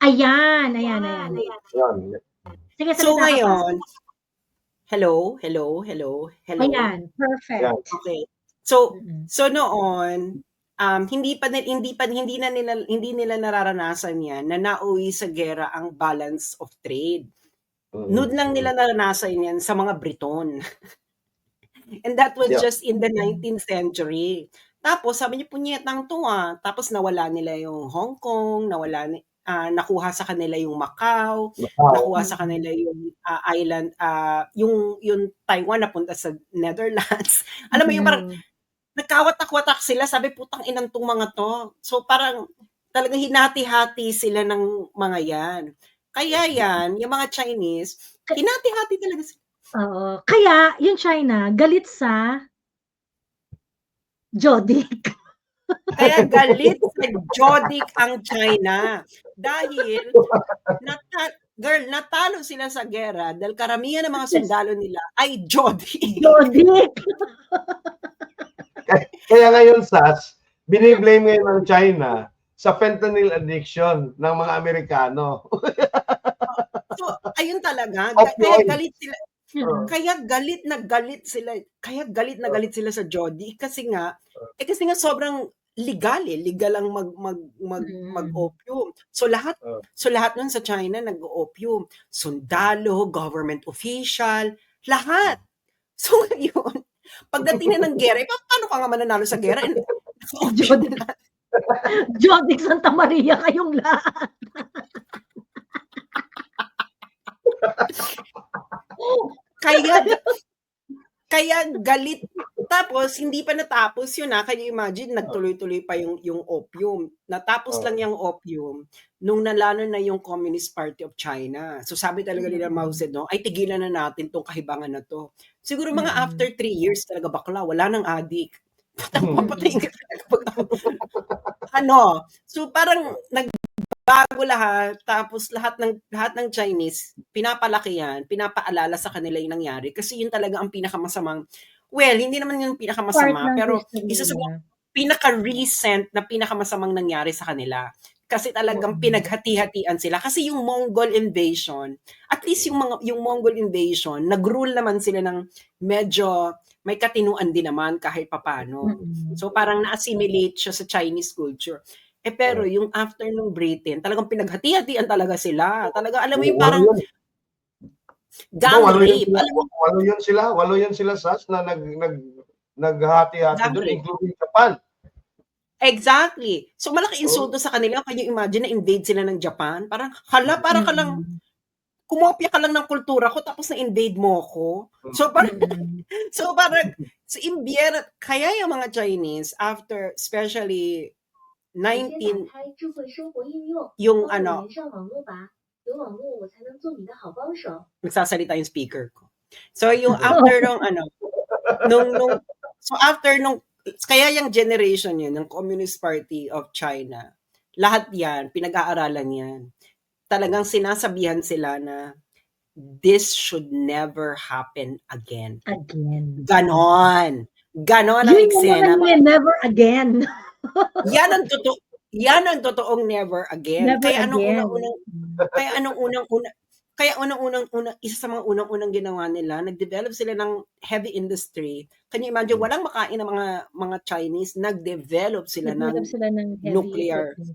Ayan. Yan. Sige, So salita ka pa. ngayon, hello. Ayan, perfect. Yan. Okay. So Mm-mm. noon, hindi nila nararanasan yan na nauwi sa gera ang balance of trade. Noon lang nila naranasan yan sa mga Briton. And that was Yeah. just in the 19th century. Tapos sabi niyo, punyetang to Tapos nawala nila yung Hong Kong, nakuha sa kanila yung Macau, nakuha sa kanila yung island, yung Taiwan napunta sa Netherlands. Alam mo yung parang nagkawatak-watak sila, sabi putang inang tong mga to. So parang talagang hinati-hati sila ng mga yan. Kaya yan, yung mga Chinese, hinati-hati talaga sila. Oo. Kaya, yung China, galit sa Jodik. Kaya galit sa Jodik ang China. Dahil, natalo sila sa gera dahil karamihan ng mga sundalo nila ay Jodik. Jodik. Kaya ngayon, Sats, biniblame ngayon ng China sa fentanyl addiction ng mga Amerikano. So, ayun talaga. Opioid. Kaya galit sila. Mm. Kaya galit na galit sila sa Jody kasi nga sobrang legal ang mag-opium. So lahat nun sa China nag-opium. Sundalo, government official, lahat. So ngayon, pagdating na ng gera, paano ka nga mananalo sa gera? Jodik Santa Maria kayong lahat. Kaya galit. Tapos, hindi pa natapos yun Can you imagine, nagtuloy-tuloy pa yung opium. Natapos lang yung opium nung nalano na yung Communist Party of China. So sabi talaga nila Mao Zedong, ay tigilan na natin tong kahibangan na to. Siguro mga after 3 years talaga bakla, wala nang adik. Papatayin ka talaga. So parang bago lahat, tapos lahat ng Chinese, pinapalaki yan, pinapaalala sa kanila yung nangyari. Kasi yun talaga ang pinakamasamang, hindi naman yung pinakamasama, pero isa sa mga pinaka-recent na pinakamasamang nangyari sa kanila. Kasi talagang pinaghati-hatian sila. Kasi yung Mongol invasion, at least yung Mongol invasion, nag-rule naman sila ng medyo may katinuan din naman kahit papano. So parang na-assimilate siya sa Chinese culture. Pero yung after ng Britain, talagang pinaghati-hatian talaga sila. Talaga, alam mo yung parang gang rape. Walo yan sila, Sas, na naghati-hati doon, including Japan. Exactly. So malaki insulto sa kanila. Can you imagine na invade sila ng Japan? Parang, parang ka lang, kumopya ka lang ng kultura ko tapos na-invade mo ko. So parang, kaya yung mga Chinese, after, especially, nagsasalita yung speaker ko. So yung after kaya yung generation yun, ng Communist Party of China, lahat yan, pinag-aaralan yan. Talagang sinasabihan sila na this should never happen again. Ganon ang eksena. Never again. Yan ang totoong never again. Kaya anong unang-una Kaya isa sa mga unang-unang ginawa nila, nag-develop sila ng heavy industry. Can you imagine, walang makain ng mga Chinese, nag-develop sila Nag-develop ng sila ng heavy nuclear equipment.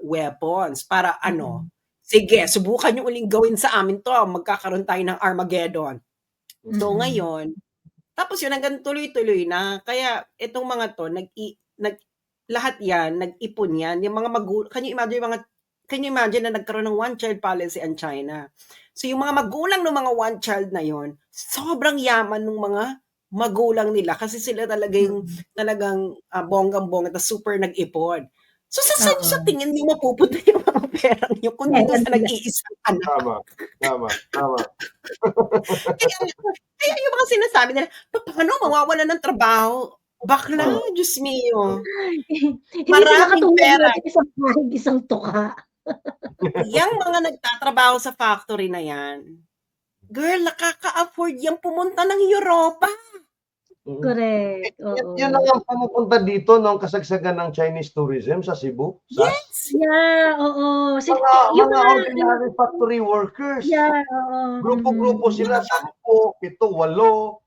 weapons para Mm. sige, subukan nyo uling gawin sa amin to, magkakaroon tayo ng Armageddon. So Mm. ngayon, tapos yun hanggang tuloy-tuloy na. Kaya itong mga to, lahat yan, nag-ipon yan. Yung mga can you imagine na nagkaroon ng one-child policy ang China? So yung mga magulang ng mga one-child na yon, sobrang yaman ng mga magulang nila kasi sila talagang bonggang-bongga at super nag-ipon. So sa tingin niyo mapupunta yung mga perang yun kung dito sa nag-iisang anak? Tama. Kaya yung mga sinasabi nila, paano mawawala ng trabaho? Bakla, Diyos mio. Hindi Maraming sila katulad pera. natin, isang bahig, isang tuka. Yang mga nagtatrabaho sa factory na yan, girl, nakaka-afford yung pumunta ng Europa. Correct. Oo. Yan ang pumupunta dito ng kasagsagan ng Chinese tourism sa Cebu. Yes! Yeah, oo. Mga ordinary factory workers. Yeah, oo. Grupo-grupo sila, 10, 7, 8.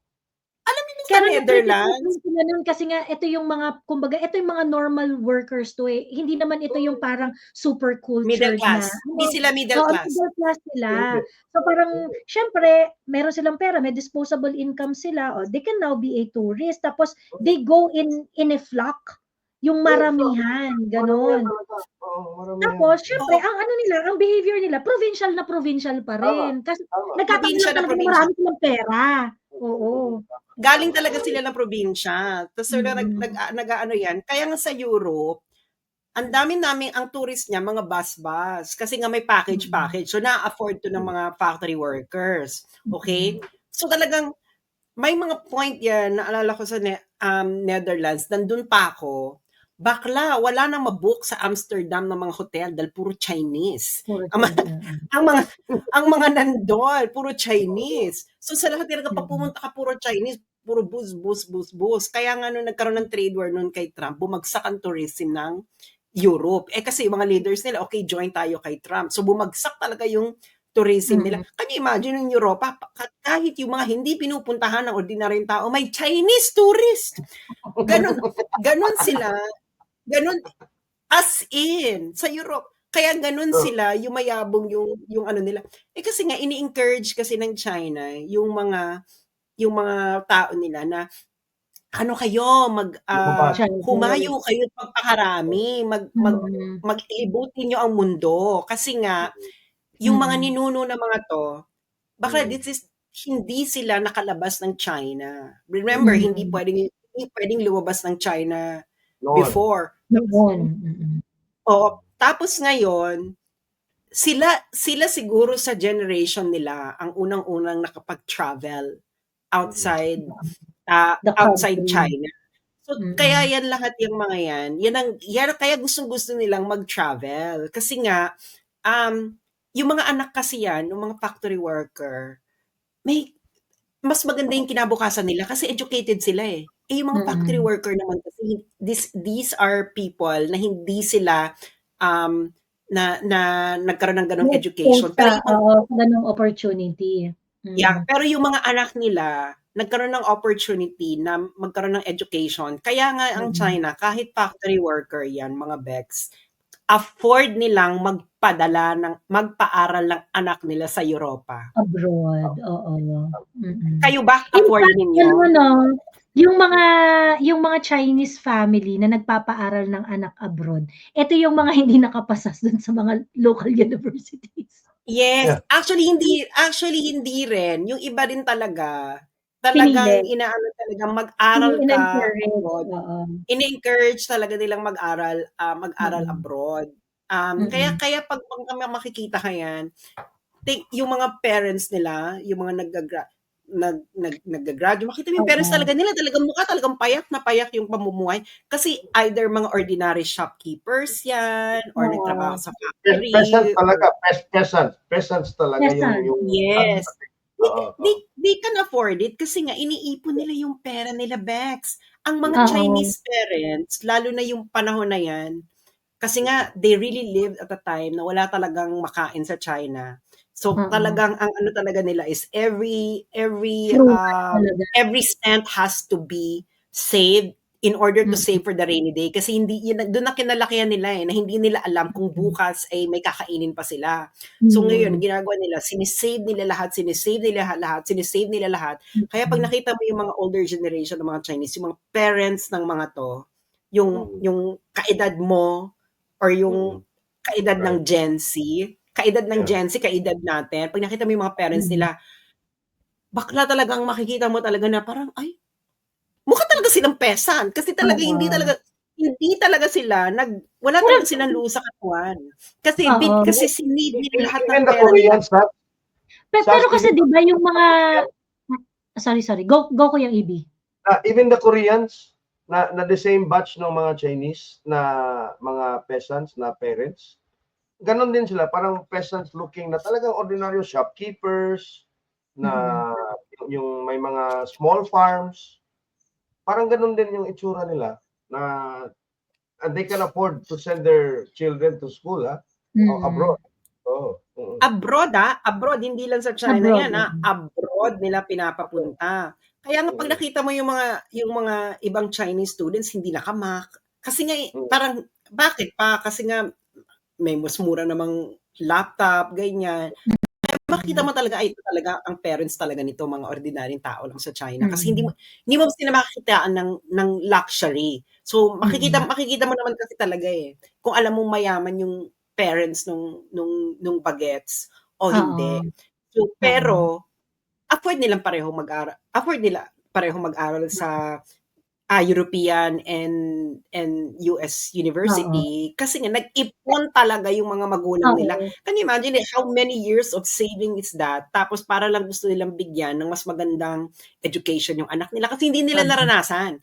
Alam niyo sa Netherlands? Kasi nga, ito yung mga, kumbaga, ito yung mga normal workers to eh. Hindi naman ito yung parang super cultured Middle class. na. Hindi sila middle class. Middle class sila. So parang, syempre, meron silang pera, may disposable income sila. They can now be a tourist. Tapos, they go in a flock. Yung maramihan, ganon. Tapos, syempre, ang ano nila, ang behavior nila, provincial pa rin. Kasi nagkataon lang marami silang pera. Oo. Galing talaga sila ng probinsya. Tapos sila nag-ano yan. Kaya nga sa Europe, ang dami-naming ang tourist niya, mga bus. Kasi nga may package. So na-afford to ng mga factory workers. Okay? So talagang may mga point yan, naalala ko sa Netherlands, nandun pa ako, bakla, wala nang mabook sa Amsterdam ng mga hotel dahil puro Chinese. Ang mga nandun, puro Chinese. So sa lahat talaga pag pumunta ka puro Chinese, puro bus. Kaya nga nung nagkaroon ng trade war noon kay Trump, bumagsak ang tourism ng Europe. Kasi yung mga leaders nila, okay, join tayo kay Trump. So bumagsak talaga yung tourism nila. Can you imagine in Europa, kahit yung mga hindi pinupuntahan ng ordinaryong tao, may Chinese tourist. Ganon sila. Ganon, as in, sa Europe. Kaya ganon sila, yung mayabong yung ano nila. Kasi nga, ini-encourage kasi ng China, yung mga tao nila na, ano kayo, humayo kayo pagpakarami, mag-ilibutin nyo ang mundo. Kasi nga, yung mga ninuno na mga to, baka hindi sila nakalabas ng China. Remember, hindi pwedeng lumabas ng China before. Tapos ngayon, sila siguro sa generation nila ang unang-unang nakapag-travel outside China. So kaya yan lahat yung mga yan kaya gustong-gusto nilang mag-travel kasi nga yung mga anak kasi yan, yung mga factory worker, mas maganda yung kinabukasan nila kasi educated sila eh. Yung mga factory worker naman kasi these are people na hindi sila na nagkaroon ng ganong education. Pero ganong opportunity. Yeah, pero yung mga anak nila nagkaroon ng opportunity na magkaroon ng education. Kaya nga ang China, kahit factory worker yan, mga Bex, afford nilang magpaaral ng anak nila sa Europa. Abroad, oo. Kayo ba afford ninyo? Yung mga Chinese family na nagpapaaral ng anak abroad, ito yung mga hindi nakapasas dun sa mga local universities. Yes, yeah. Actually hindi rin. Yung iba din talagang inaano talaga mag-aral ka abroad. Ini-encourage talaga nilang mag-aral abroad. Kaya pag kami makikita ka yan, yung mga parents nila, yung mga nag-graduate, makita mo yung parents talaga nila, talagang payak na payak yung pamumuhay. Kasi either mga ordinary shopkeepers yan, or nagtrabaho sa factory. Peasants talaga yung yes. They can afford it kasi nga iniipon nila yung pera nila, Bex. Ang mga Chinese parents, lalo na yung panahon na yan, Kasi nga, they really lived at a time na wala talagang makain sa China. So Oo. talagang ang ano talaga nila is Frugal talaga. every cent has to be saved in order to Mm. save for the rainy day. Kasi hindi yun, doon na kinalakihan nila na hindi nila alam kung bukas ay may kakainin pa sila. So ngayon, Mm. ginagawa nila, sinisave nila lahat. Kaya pag nakita mo yung mga older generation ng mga Chinese, yung mga parents ng mga to, yung kaedad mo or yung kaedad ng Gen Z, kaedad natin, pag nakita mo yung mga parents nila, bakla talagang makikita mo talaga na parang, ay, mukha talaga silang peasant. Kasi talaga, hindi talaga sila, wala talaga silang luho sa katawan. Kasi sinid nila lahat ng Even the pera nila. Koreans, Pero kasi 'di ba yung mga sorry. Go Kuya EB. Even the Koreans na the same batch ng mga Chinese na mga peasants na parents, ganon din sila, parang peasants looking na talagang ordinaryo shopkeepers na yung may mga small farms. Parang ganon din yung itsura nila na they can afford to send their children to school abroad. Abroad, hindi lang sa China Abroad, yan, abroad nila pinapapunta. Kaya nga pag nakita mo yung mga ibang Chinese students hindi nakamak. Kasi nga parang bakit pa? Kasi nga may mas mura namang laptop, ganyan. Makita mo talaga ay ito talaga ang parents talaga nito, mga ordinaryong tao lang sa China. Kasi hindi mo sila makikitaan ng luxury. So makikita mo naman kasi talaga kung alam mo mayaman yung parents nung bagets o hindi. So pero afford nila parehong mag-aral sa European and US university kasi nga nag-ipon talaga yung mga magulang nila. Can you imagine how many years of saving is that? Tapos para lang gusto nilang bigyan ng mas magandang education yung anak nila kasi hindi nila naranasan.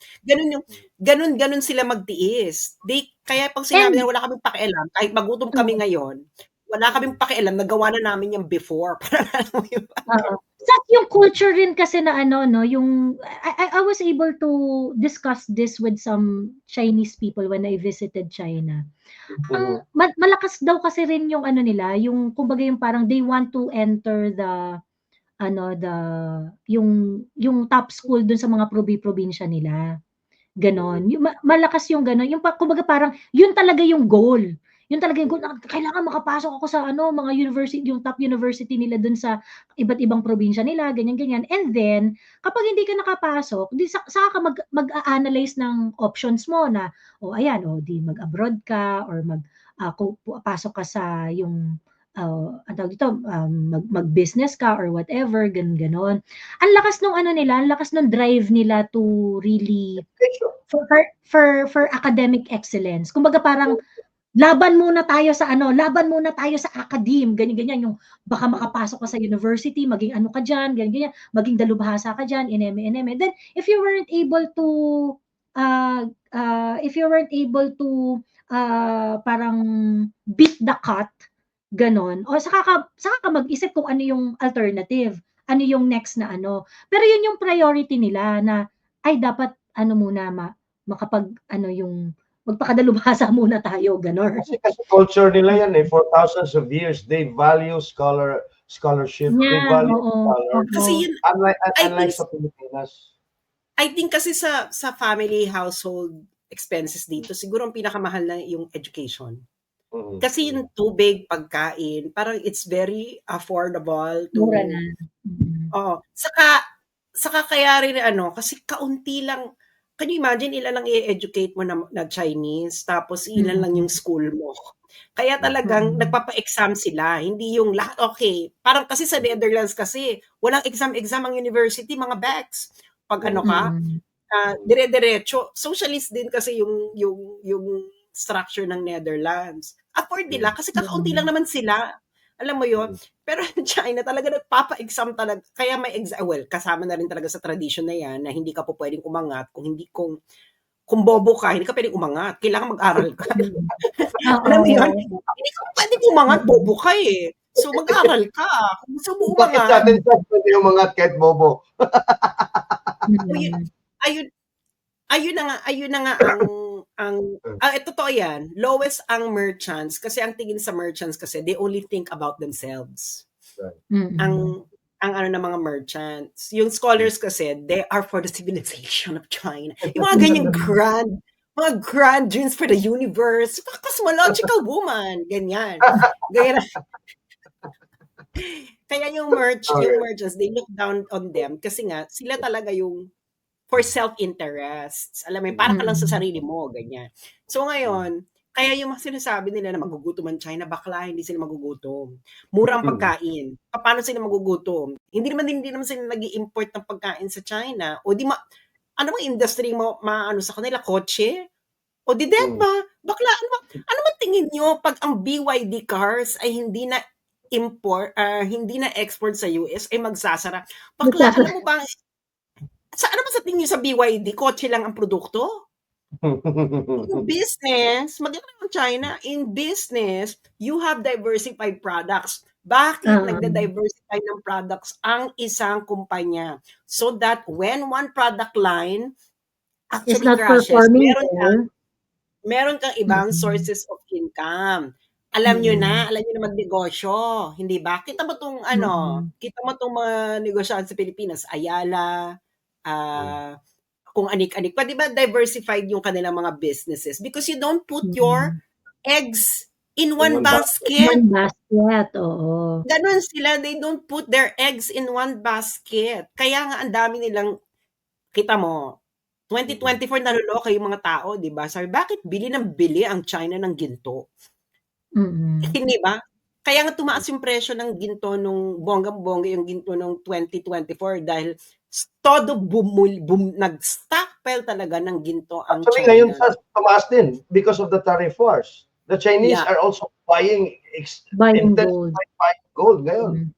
Ganun sila magtiis. Kaya pag sinabi nila wala kaming pakialam, kahit magutom kami ngayon, wala kaming pakialam, nagawa na namin yung before. Sa yung culture rin kasi na yung I was able to discuss this with some Chinese people when I visited China. Ang malakas daw kasi rin yung nila, yung kumbaga yung parang they want to enter yung top school dun sa mga probinsya nila. Ganon. Malakas yung ganon. Yung kumbaga parang yun talaga yung goal. Yun talaga yung goal. Kailangan makapasok ako sa mga university, yung top university nila dun sa iba't ibang probinsya nila, ganyan. And then, kapag hindi ka nakapasok, saka ka mag-a-analyze ng options mo na, di mag-abroad ka or pasok ka sa yung mag-business ka or whatever, ganon. Ang lakas nung ang lakas nung drive nila to really for academic excellence. Kumbaga parang laban muna tayo sa academe, ganyan yung baka makapasok ka sa university, maging ka diyan, ganyan, maging dalubhasa ka diyan, ineme. Then if you weren't able to parang beat the cut, ganon, o saka ka mag-isip kung ano yung alternative, ano yung next na Pero yun yung priority nila na ay dapat muna makapag yung magpakadalubhasa muna tayo, ganon. Kasi culture nila yan for thousands of years. They value scholarship. They value scholar. Kasi yun, unlike sa Pilipinas. I think kasi sa family household expenses dito, siguro ang pinakamahal na yung education. Kasi yung tubig, pagkain, parang it's very affordable. Mura na. Saka kaya rin kasi kaunti lang. Can you imagine ilan lang i-educate mo na Chinese tapos ilan lang yung school mo. Kaya talagang nagpapa-exam sila, hindi yung lahat okay. Parang kasi sa Netherlands kasi walang exam ang university, mga bags. Pag dire-diretso. Socialist din kasi yung structure ng Netherlands. Afford nila kasi kakaunti lang naman sila. Alam mo yon. Pero China talaga nagpapa-exam talaga. Kaya may kasama na rin talaga sa tradition na yan na hindi ka po pwedeng umangat kung bobo ka, hindi ka pwedeng umangat. Kailangan mag-aral ka. Alam mo yun? Hindi ka pwedeng umangat, bobo ka So mag-aral ka. Kung gusto mo umangat. Bakit natin pwede umangat kahit bobo? Ayun na nga totoo yan. Lowest ang merchants kasi ang tingin sa merchants kasi they only think about themselves. Ang ano ng mga merchants. Yung scholars kasi, they are for the civilization of China. Yung mga ganyang mga grand dreams for the universe. Cosmological woman. Ganyan. Ganyan. Kaya yung merchants, they look down on them kasi nga, sila talaga yung for self-interests. Alam mo, para ka lang sa sarili mo, ganyan. So ngayon, kaya yung sinasabi nila na magugutom ang China, bakla, hindi sila magugutom. Mura ang pagkain. Paano sila magugutom? Hindi naman sila nag-i-import ng pagkain sa China. O di ano bang industry mo maano sa kanila? Kotse? O di ba? Bakla, ano man tingin nyo pag ang BYD cars ay hindi na hindi na export sa US ay magsasara. Bakla, alam mo ba, ano ba sa tingin nyo sa BYD? Kotse lang ang produkto? In business, maganda ng China, in business, you have diversified products. Bakit nagda-diversify ng products ang isang kumpanya? So that when one product line actually crashes, meron kang ibang sources of income. Alam nyo na magnegosyo, hindi ba? Kita mo tong mga negosyohan sa Pilipinas, Ayala, kung anik-anik pa, di ba diversified yung kanilang mga businesses because you don't put your eggs in one basket. One basket, oo. Ganon sila, they don't put their eggs in one basket. Kaya nga ang dami nilang, kita mo, 2024 naluloko yung mga tao, di ba? Sabi, bakit bili ang China ng ginto? Hindi ba? Kaya nga tumaas yung presyo ng ginto nung bonggang-bongga yung ginto nung 2024 dahil todo nag-stockpile talaga ng ginto ang Actually, China. ngayon tumaas din because of the tariff wars. The Chinese are also buying gold ngayon.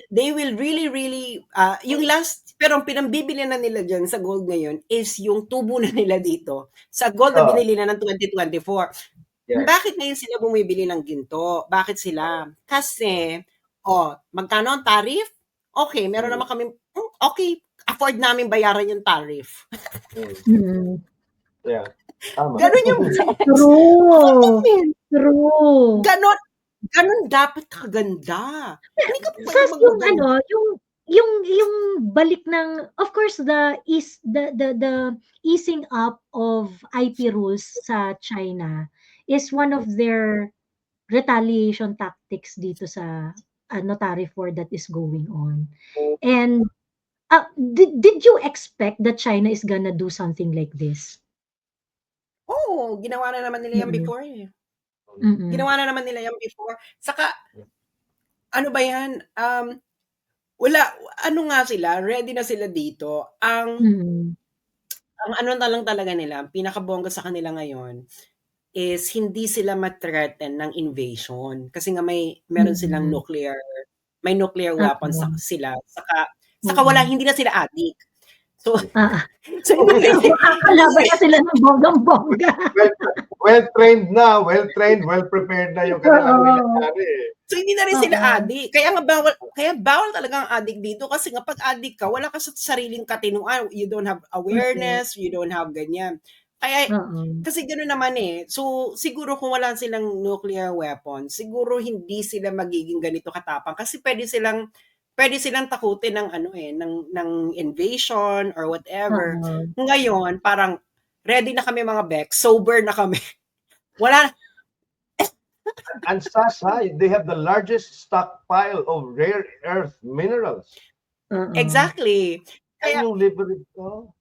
They will really yung last, pero ang pinambibili na nila dyan sa gold ngayon is yung tubo na nila dito. Sa gold na binili na ng 2024. Yes. Bakit ngayon sila bumibili ng ginto? Bakit sila? Kasi, magkano ang tariff? Okay, meron naman kami, okay, afford namin bayaran yung tariff. Yeah. Tama. Ganun yung True. Ganon dapat kaganda. Hindi ka pa yung balik ng, of course, the easing up of IP rules sa China is one of their retaliation tactics dito sa tariff war that is going on. And did you expect that China is gonna do something like this? Oh, ginawa na naman nila yan before eh. Ginawa na naman nila yan before. Saka, ano ba yan? Ready na sila dito. Ang ano na lang talaga nila, pinakabongga sa kanila ngayon, is hindi sila ma-threaten ng invasion. Kasi nga meron silang nuclear weapons sila. Saka hindi na sila addict. So kalaban na sila ng bonggang-bongga. Well-trained, well-prepared na yung kanilang military. So hindi na rin sila addict. Kaya bawal talaga ang addict dito kasi nga pag addict ka, wala ka sa sariling katinuan. You don't have awareness, you don't have ganyan. Kaya, kasi gano'n naman eh. So, siguro kung wala silang nuclear weapons, siguro hindi sila magiging ganito katapang. Kasi pwede silang takutin ng ng invasion or whatever. Ngayon, parang ready na kami mga Beck, sober na kami. Wala. And Sasa, they have the largest stockpile of rare earth minerals. Exactly. Kaya yung leverage ko.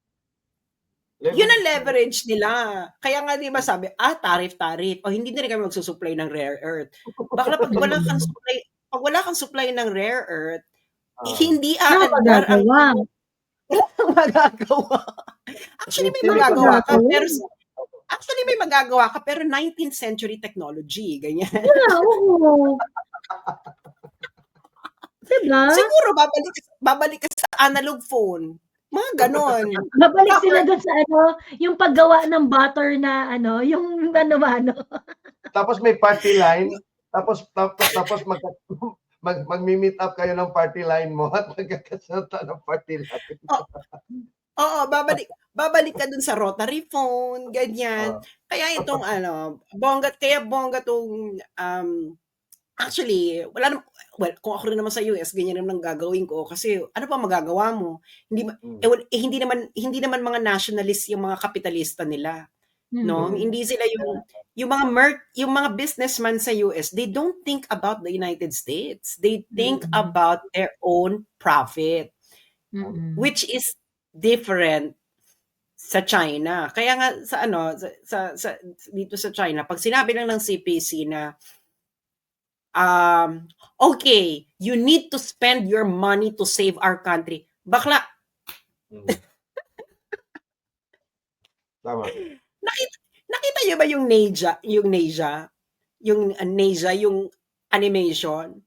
Yun ang leverage nila. Kaya nga di ba sabi, tariff. O hindi na rin kami magsusupply ng rare earth. Bakla pag wala kang supply ng rare earth, hindi aandar ang magagawa. Actually may magagawa ka pero 19th century technology, ganyan. Yeah, oo. Diba? Siguro babalik ka sa analog phone. Mga ganon. Babalik sila doon sa yung paggawa ng butter na yung ano. Tapos may party line, tapos mag-meet up kayo ng party line mo at magkakasata ng party line. Oo, babalik ka dun sa rotary phone, ganyan. Kaya itong bongga tong actually kung ako rin naman sa US, ganyan naman ang gagawin ko kasi ano pa magagawa mo? Hindi naman mga nationalist yung mga kapitalista nila, no? Hindi sila yung mga businessmen sa US, they don't think about the United States. They think about their own profit, which is different sa China. Kaya nga sa dito sa China, pag sinabi lang ng CPC na okay, you need to spend your money to save our country. Bakla, Tama. nakita niyo ba yung Neja, yung animation?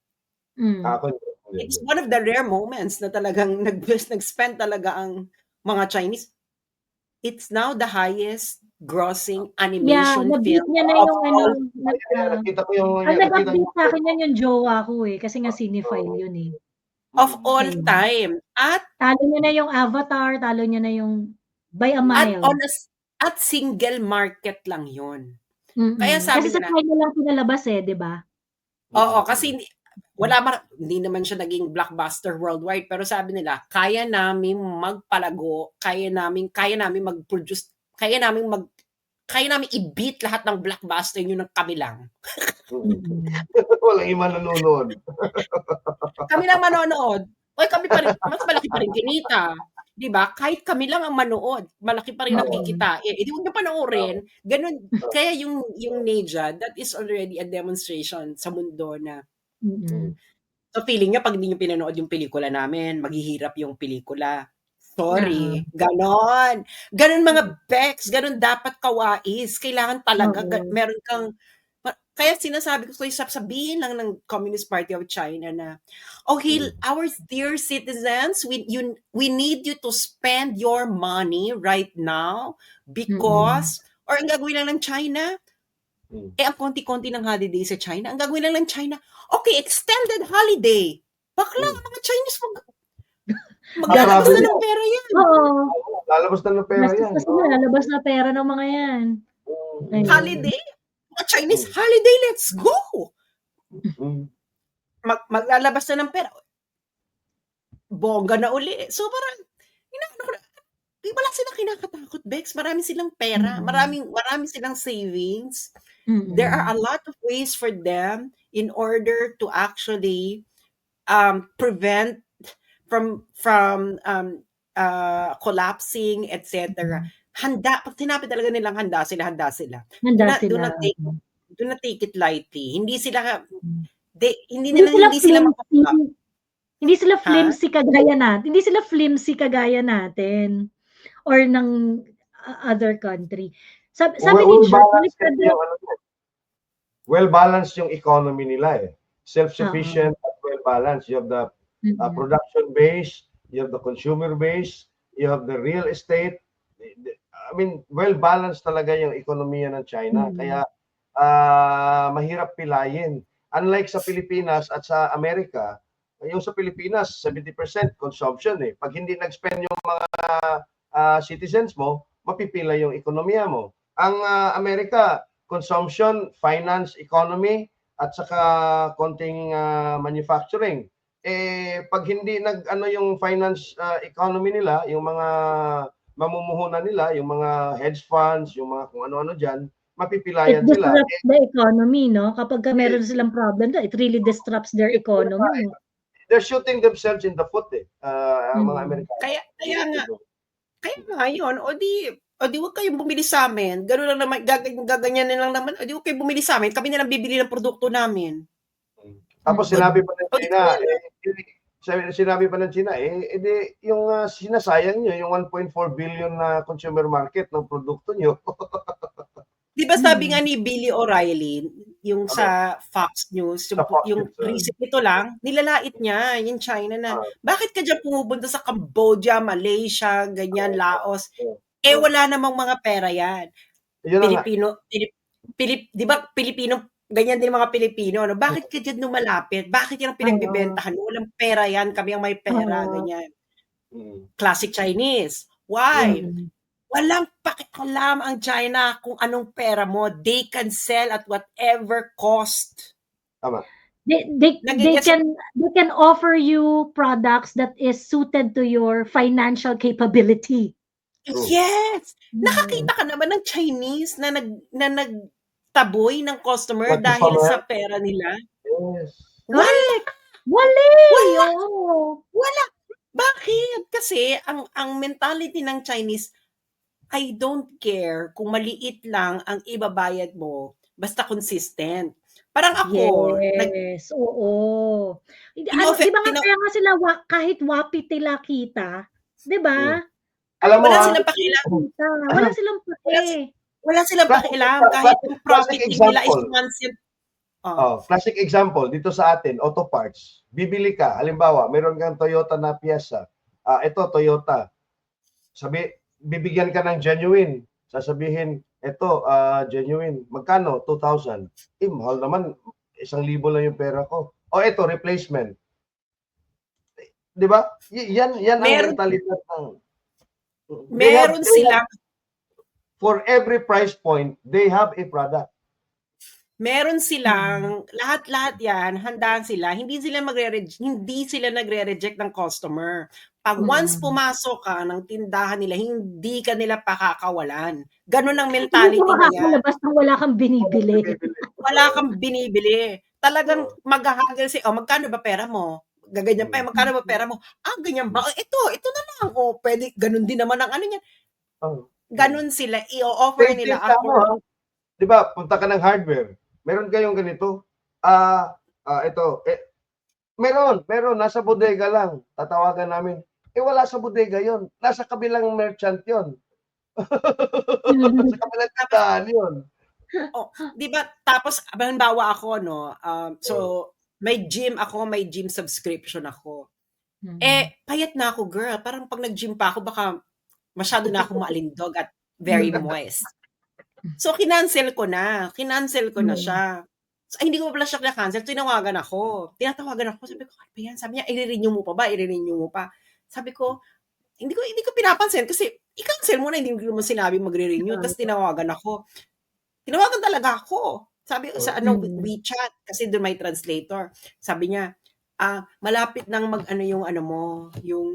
Ako, It's one of the rare moments na talagang nag-spend talaga ang mga Chinese. It's now the highest grossing animation na-beat film. niya na yung nakita ko yung ang nag-update sa akin yan yung jowa ko kasi nga cinephile yun eh. Of all time. At Talo niya na yung Avatar, talo niya na yung By a Mile. at single market lang yun. Mm-mm. Kaya sabi Kasi sa nila, China lang pinalabas di ba? oo, kasi hindi naman siya naging blockbuster worldwide, pero sabi nila, kaya namin magpalago, kaya namin mag-produce, kaya namin i-beat lahat ng blockbuster yun ng kami lang. Walang iba nanonood. Kami lang manonood. Oy, kami pa rin, mas malaki pa rin kinita. 'Di ba? Kahit kami lang ang manood, malaki pa rin ang kikitain. Di huwag niyo panoorin. Ganun. Kaya yung Neja, that is already a demonstration sa mundo na so feeling niya pag hindi niyo pinanood yung pelikula namin, maghihirap yung pelikula. Sorry. Ganon. Ganon mga Bex. Ganon dapat kawais. Kailangan talaga meron kang kaya sinasabi ko sabihin lang ng Communist Party of China na, okay, our dear citizens, we need you to spend your money right now because, or ang gagawin lang ng China, ang konti-konti ng holiday sa China, ang gagawin lang ng China, okay, extended holiday. Bakla, mga Chinese maglalabas na ng pera yan. Oo. Lalabas na ng pera yan. Lalabas na pera ng mga yan. Holiday? Mga Chinese holiday, let's go! Maglalabas na ng pera. Bongga na uli. So parang, wala silang kinakatakot, Bex. Marami silang pera. Marami silang savings. There are a lot of ways for them in order to actually prevent from collapsing, etc. Handa, pag sinabi talaga nilang handa sila. Do not take it lightly. Hindi sila flimsy kagaya natin. Hindi sila flimsy kagaya natin or ng other country. Sabi ni well-balanced yung economy nila self-sufficient at well-balanced. You have the production base, you have the consumer base, you have the real estate. I mean, well-balanced talaga yung ekonomiya ng China. Kaya mahirap pilayin. Unlike sa Pilipinas at sa Amerika, yung sa Pilipinas, 70% consumption Pag hindi nag-spend yung mga citizens mo, mapipila yung ekonomiya mo. Ang Amerika, consumption, finance, economy, at saka konting manufacturing. Pag hindi yung finance economy nila, yung mga mamumuhunan nila, yung mga hedge funds, yung mga kung ano-ano dyan, mapipilayan sila. It disrupts the economy, no? Kapag meron silang problem, it really disrupts their economy. They're shooting themselves in the foot ang mga Amerikano. Kaya nga yun, o di huwag kayong bumili sa amin. Gano'n lang naman, gaganyanin lang naman. O di huwag kayong bumili sa amin, kami na lang bibili ng produkto namin. Tapos sinabi pa ng China, yung sinasayang nyo, yung 1.4 billion na consumer market ng produkto nyo. Di ba sabi nga ni Billy O'Reilly, yung sa Fox News, yung recent ito lang, nilalait niya, yung China na, bakit ka dyan pumupunta sa Cambodia, Malaysia, ganyan, Laos? Wala namang mga pera yan. Di ba Pilipino, ganyan din mga Pilipino, no? Bakit ka dyan lumalapit? Bakit yan ang pinagbibentahan? Walang pera yan, kami ang may pera, ganyan. Classic Chinese. Why? Mm. Walang pakialam ang China kung anong pera mo. They can sell at whatever cost. Tama. They Nagigets- can offer you products that is suited to your financial capability. True. Yes! Mm. Nakakita ka naman ng Chinese na nagtaboy ng customer What dahil customer? sa pera nila. Yes. Correct. Wali! Wala. Oo. Wala. Bakit? Kasi ang mentality ng Chinese, I don't care kung maliit lang ang ibabayad mo, basta consistent. Parang ako, Yes, oo. Di Ino- ba nga ino- kaya nga sila kahit wapit nila kita, di ba? Alam mo, wala ah, silang pakialam. Kita, wala silang pake. Wala silang Classic- pakialam kahit classic- yung profit classic nila is example. 1 cent. Classic example, dito sa atin, auto parts. Bibili ka, halimbawa, meron kang Toyota na piyesa. Ito, Toyota. Bibigyan ka ng genuine. Sasabihin, ito, genuine. Magkano? 2,000. Mahal naman. 1,000 lang yung pera ko. O, ito, replacement. Di ba? Yan ang mentalidad ng... Meron silang For every price point, they have a product. Meron silang lahat-lahat 'yan, handaan sila. Hindi sila nagre-reject ng customer. Pag once pumasok ka ng tindahan nila, hindi ka nila pakakawalan. Ganun ang Hindi mentality ka nila. makakalabas nang wala kang binibili. Wala kang binibili. Talagang maghahagil si, magkano ba pera mo? Gaganyan pa, magkano ba pera mo? Ganyan ba? Ito na lang. Pwede, ganun din naman ang ano niyan. Ganun sila, i-offer nila ako. Di ba, punta ka ng hardware. Meron kayong ganito. Ito. Meron. Nasa bodega lang. Tatawagan namin. Wala sa bodega yon. Nasa kabilang merchant yon. Sa kabilang tindahan yon. Di ba? Tapos, halimbawa ako, no? So, may gym subscription ako. Payat na ako, girl. Parang pag nag-gym pa ako, baka masyado na ako maalindog at very moist. So, kinancel ko na siya. So, hindi ko pala siya na-cancel. Tinatawagan ako. Sabi ko, ano ba yan? Sabi niya, i-renew mo pa? Sabi ko, hindi ko pinapansin kasi i-cancel mo na, hindi ko naman sinabi magre-renew. Tapos tinawagan talaga ako. Sabi ko sa WeChat, kasi doon may translator. Sabi niya, malapit nang yung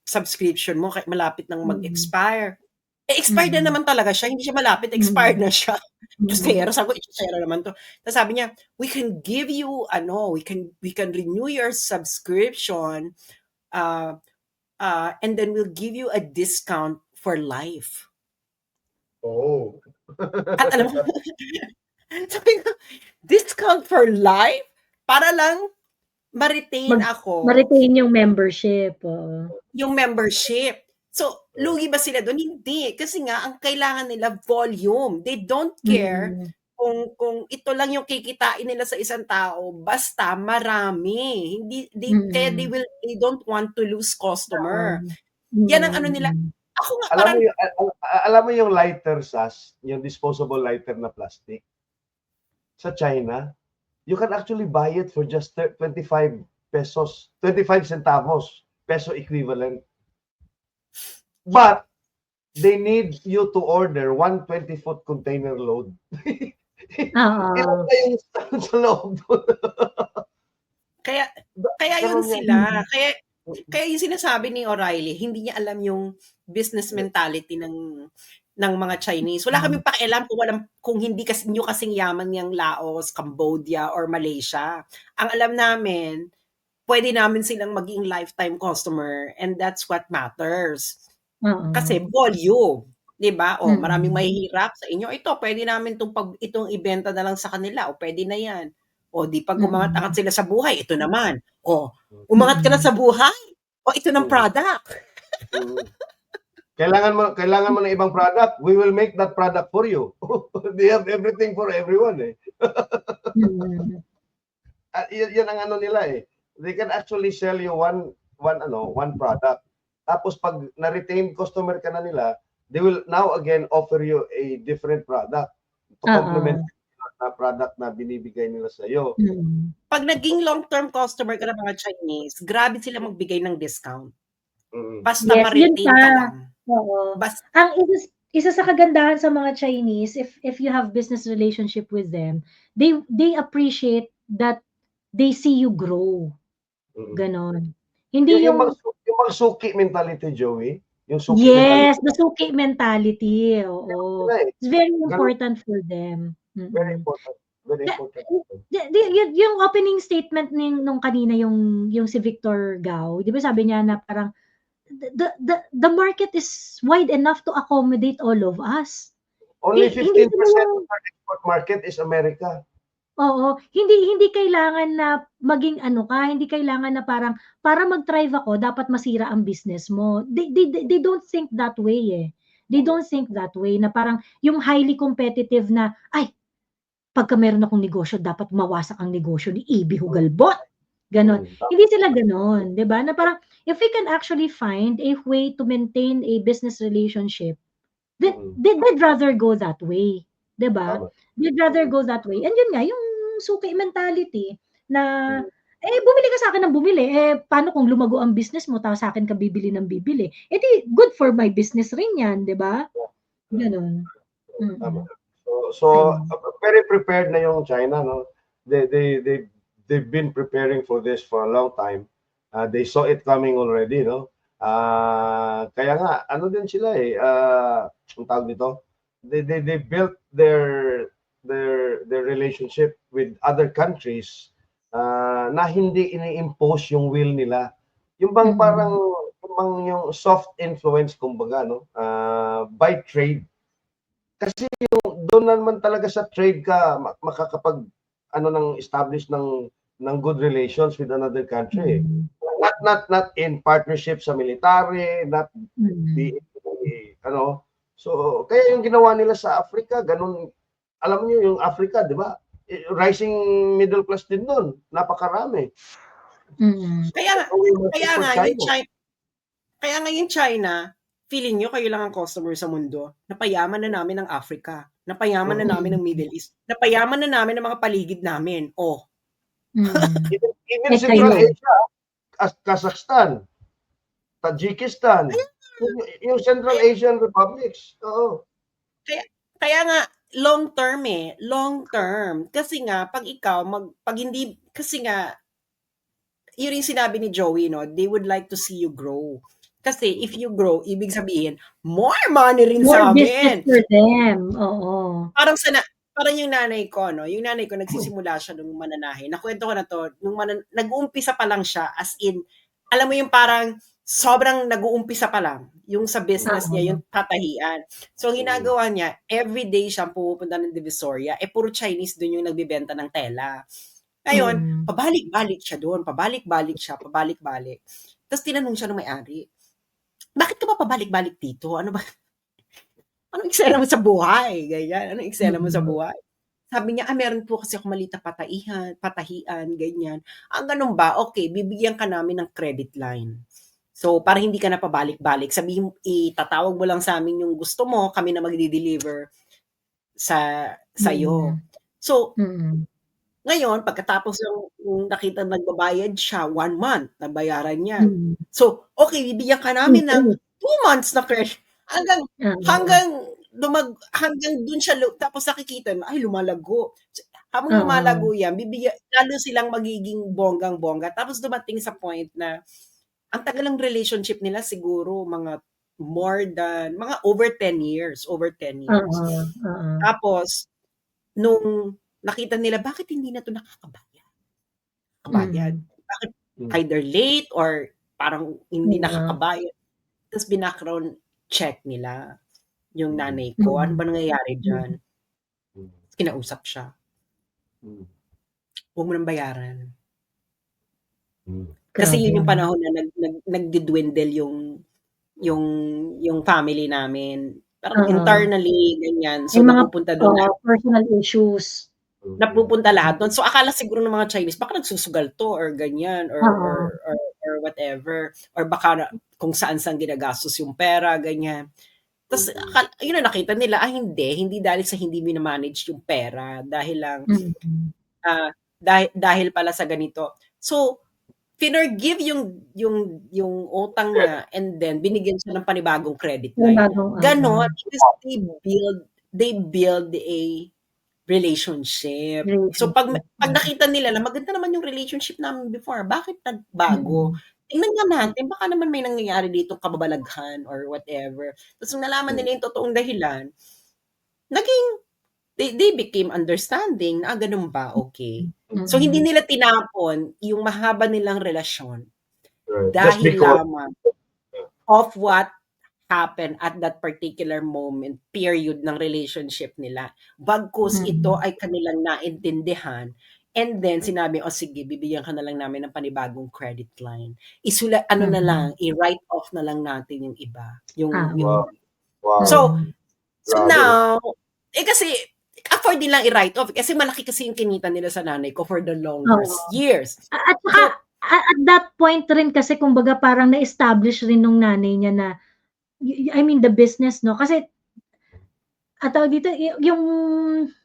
subscription mo, malapit nang mag-expire. Expired na naman talaga siya. Hindi siya malapit. Expired na siya. Justera. Sabi ko, justera naman to. Tapos sabi niya, we can give you, we can renew your subscription and then we'll give you a discount for life. Oh. At alam mo, sabi ko, discount for life? Para lang ma-retain ako. Ma-retain yung membership. Yung membership. So, lugi ba sila doon? Hindi. Kasi nga, ang kailangan nila volume. They don't care kung ito lang yung kikitain nila sa isang tao. Basta marami. Hindi, kaya they don't want to lose customer. Yan ang ano nila. Ako nga parang... Alam mo yung lighter, Sas, yung disposable lighter na plastic, sa China, you can actually buy it for just 25 centavos, peso equivalent. But they need you to order 120-foot container load. Ilan ba yung sa loob doon? Kaya yun sila. Kaya yung sinasabi ni O'Reilly, hindi niya alam yung business mentality ng mga Chinese. Wala kaming pakialam kung hindi nyo kasing yaman yung Laos, Cambodia, or Malaysia. Ang alam namin, pwede namin silang maging lifetime customer and that's what matters. Kasi volume, 'di ba? Maraming mahihirap sa inyo. Ito, pwede namin itong ibenta na lang sa kanila o pwede na 'yan. Di pag umangat-angat sila sa buhay, ito naman. Umangat ka na sa buhay? Ito ng product. Kailangan mo ng ibang product. We will make that product for you. They have everything for everyone eh. Yan ang ano nila eh. They can actually sell you one product. Tapos pag na-retain customer ka na nila, they will now again offer you a different product to complement na product na binibigay nila sa iyo. Pag naging long-term customer ka ng mga Chinese, grabe sila magbigay ng discount. Basta ma-retain ka lang. Oo. Bas Ang isa sa kagandahan sa mga Chinese, if you have business relationship with them, they appreciate that they see you grow, Mm. gano'n. Yung Hindi yung yung yung magsuki mentality, Joey, yung suki yes, mentality, the suki mentality, meron oo. sila, eh. It's very Gano'n, important for them. very Mm. important, very Da important. yung opening statement nung kanina yung si Victor Gao, 'di ba sabi niya na parang the market is wide enough to accommodate all of us. Only Hindi 15% sila of our export market is America. oo, hindi kailangan na maging ano ka, hindi kailangan na parang para mag-thrive ako dapat masira ang business mo. They don't think that way, eh. They don't think that way na parang yung highly competitive na, "Ay, pagka meron akong negosyo dapat mawasak ang negosyo ni Ibi Hugalbot." Gano'n. Tama. Hindi sila gano'n, 'di ba? Na parang if we can actually find a way to maintain a business relationship, they'd rather go that way, 'di ba? Tama. They'd rather go that way. And yun nga, yung suki mentality na, bumili ka sa'kin ng bumili, paano kung lumago ang business mo tapos sa'kin ka bibili ng bibili? Eh, di good for my business rin 'yan, 'di ba? Gano'n. Tama. Mm. So Ayun. very prepared na yung China, no? They've been preparing for this for a long time. They saw it coming already, no? Kaya nga ano din sila eh, ang tawag nito, they built their relationship with other countries na hindi ini-impose yung will nila. Yung bang parang yung soft influence kumbaga, no? By trade. Kasi yung doon naman talaga sa trade ka makakapag ano ng establish ng good relations with another country. Not in partnership sa military, not being ano. So kaya yung ginawa nila sa Africa, ganun. Alam niyo yung Africa, 'di ba? Rising middle class din doon, napakarami. Kaya For nga yung China. kaya nga yung China, feeling nyo kayo lang ang customer sa mundo. Napayaman na namin ang Africa. Napayaman na namin ang Middle East. Napayaman na namin ang mga paligid namin. Oh. Even Eh, Central kayo? Asia, Kazakhstan, Tajikistan, yung Central Asian republics. Oo. Kaya nga long term eh, long term. Kasi nga pag ikaw pag hindi kasi nga yun yung sinabi ni Joey, no, they would like to see you grow. Kasi if you grow, ibig sabihin, more money rin More sa business amin. for them, oo. Parang yung nanay ko, no, yung nanay ko nagsisimula siya nung mananahe. Nakwento ko na to, nung nag-uumpisa pa lang siya, as in, alam mo yung parang sobrang nag-uumpisa pa lang, yung sa business niya, yung tatahian. So, ang ginagawa niya, everyday siyang pupunta ng Divisoria, puro Chinese dun yung nagbibenta ng tela. Ngayon, pabalik-balik siya doon, pabalik-balik. Tapos tinanong siya ng may-ari, bakit ka ba pabalik-balik dito? Ano ba? Anong eksena mo sa buhay? Ganyan. Anong eksena mo sa buhay? Sabi niya, meron po kasi ako maliit na patahian, ganyan. Ang ganun ba? Okay, bibigyan ka namin ng credit line. So, para hindi ka na pabalik-balik, sabihin, itatawag mo lang sa amin yung gusto mo, kami na magdi-deliver sa'yo. So, ngayon, pagkatapos yung nakita nagbabayad siya, 1 month, nabayaran niya. So, okay, bibigyan ka namin ng 2 months na credit. Hanggang dun siya, tapos nakikita mo, ay, lumalago. Habang lumalago yan, lalo silang magiging bonggang-bongga. Tapos dumating sa point na, ang tagal ng relationship nila siguro, mga over 10 years. Tapos, nung nakita nila, bakit hindi na to nakakabayad? Bakit either late or parang hindi nakakabayad? Tapos background check nila yung nanay ko. Ano ba nangyayari dyan? Kinausap siya. Huwag mo nang bayaran. Kasi yun yung panahon na nagdidwindle yung family namin. Parang internally, ganyan. So, napupunta doon na personal issues. Napupunta lahat doon. So, akala siguro ng mga Chinese, baka nagsusugal to or ganyan or whatever. Or baka kung saan-saan ginagastos yung pera, ganyan. Tapos, yun na nakita nila, hindi dahil sa hindi minamanage yung pera. Dahil lang, dahil pala sa ganito. So, finorgive yung utang niya and then binigyan siya ng panibagong credit line. Ganon, because they build a relationship. So pag nakita nila na maganda naman yung relationship namin before, bakit nagbago? Tingnan nga natin, baka naman may nangyayari dito kababalaghan or whatever. Tapos nung nalaman nila yung totoong dahilan, they became understanding na ganun ba, okay. So hindi nila tinapon yung mahaba nilang relasyon dahil lamang of what happened at that particular moment, period ng relationship nila. Bagkus ito ay kanilang naintindihan. And then sinabi, sige, bibigyan ka na lang namin ng panibagong credit line. Na lang, i-write off na lang natin yung iba. Wow. So now, kasi afford din lang i-write off kasi malaki kasi yung kinita nila sa nanay ko for the longest years. At saka, at that point rin kasi kumbaga parang na-establish rin nung nanay niya na I mean the business, no? Kasi dito yung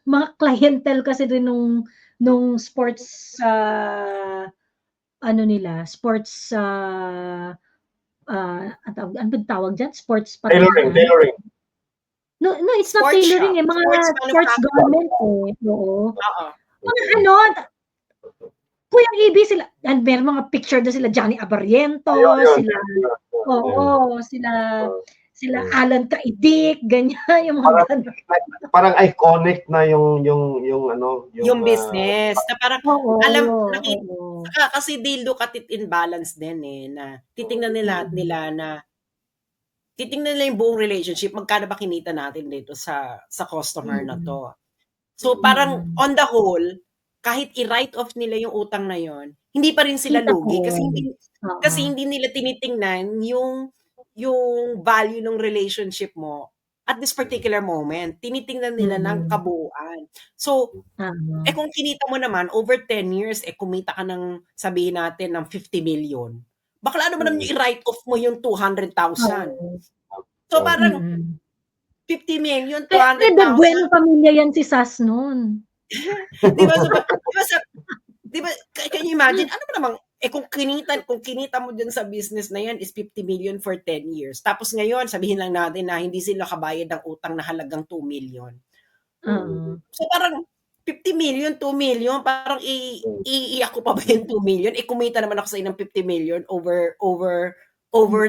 mga clientele kasi rin nung sports sports ano tawag diyan? Sports tailoring. No, it's not Sports tailoring shop. mga sports garment Oo. Mga Kuya EB sila, and meron mga picture doon sila Johnny Abariento, sila Alan Kaidik, ganyan yung mga parang iconic na yung business na parang kasi they look at it in balance din na titingnan nila yung buong relationship, magkano ba kinita natin dito sa customer na to. So parang on the whole, kahit i-write off nila yung utang na yon, hindi pa rin sila lugi kasi hindi nila tinitingnan yung value ng relationship mo at this particular moment. Tinitingnan nila ng kabuuan. So, kung kinita mo naman over 10 years, kumita ka ng sabihin natin ng 50 million. Bakla naman yung i-write off mo yung 200,000. So parang 50 million, 200,000. Pero buwelo pamilya yan si Sas noon. Diba, can you imagine, ano ba namang, kung kinita mo dun sa business na yan is 50 million for 10 years. Tapos ngayon, sabihin lang natin na hindi sila kabayad ng utang na halagang 2 million. So parang 50 million, 2 million, parang iiyak ko pa ba yung 2 million? Kumita naman ako sa ng 50 million over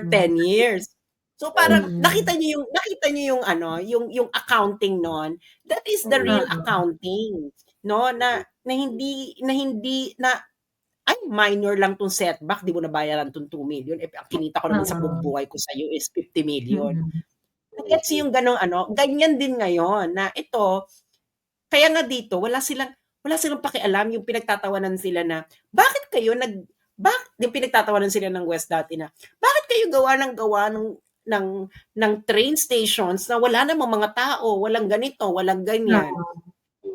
10 years. So parang nakita niyo yung accounting noon. That is the real accounting, no? Na hindi ay minor lang tong setback, di mo na bayaran tong 2 million. Ang kinita ko naman sa buong buhay ko sa iyo is 50 million. Gets yung ganyan din ngayon na ito. Kaya nga dito wala silang pakialam, yung pinagtatawanan sila na bakit yung pinagtatawanan sila ng West dati na bakit kayo gawa ng train stations na wala namang mga tao, walang ganito, walang ganyan.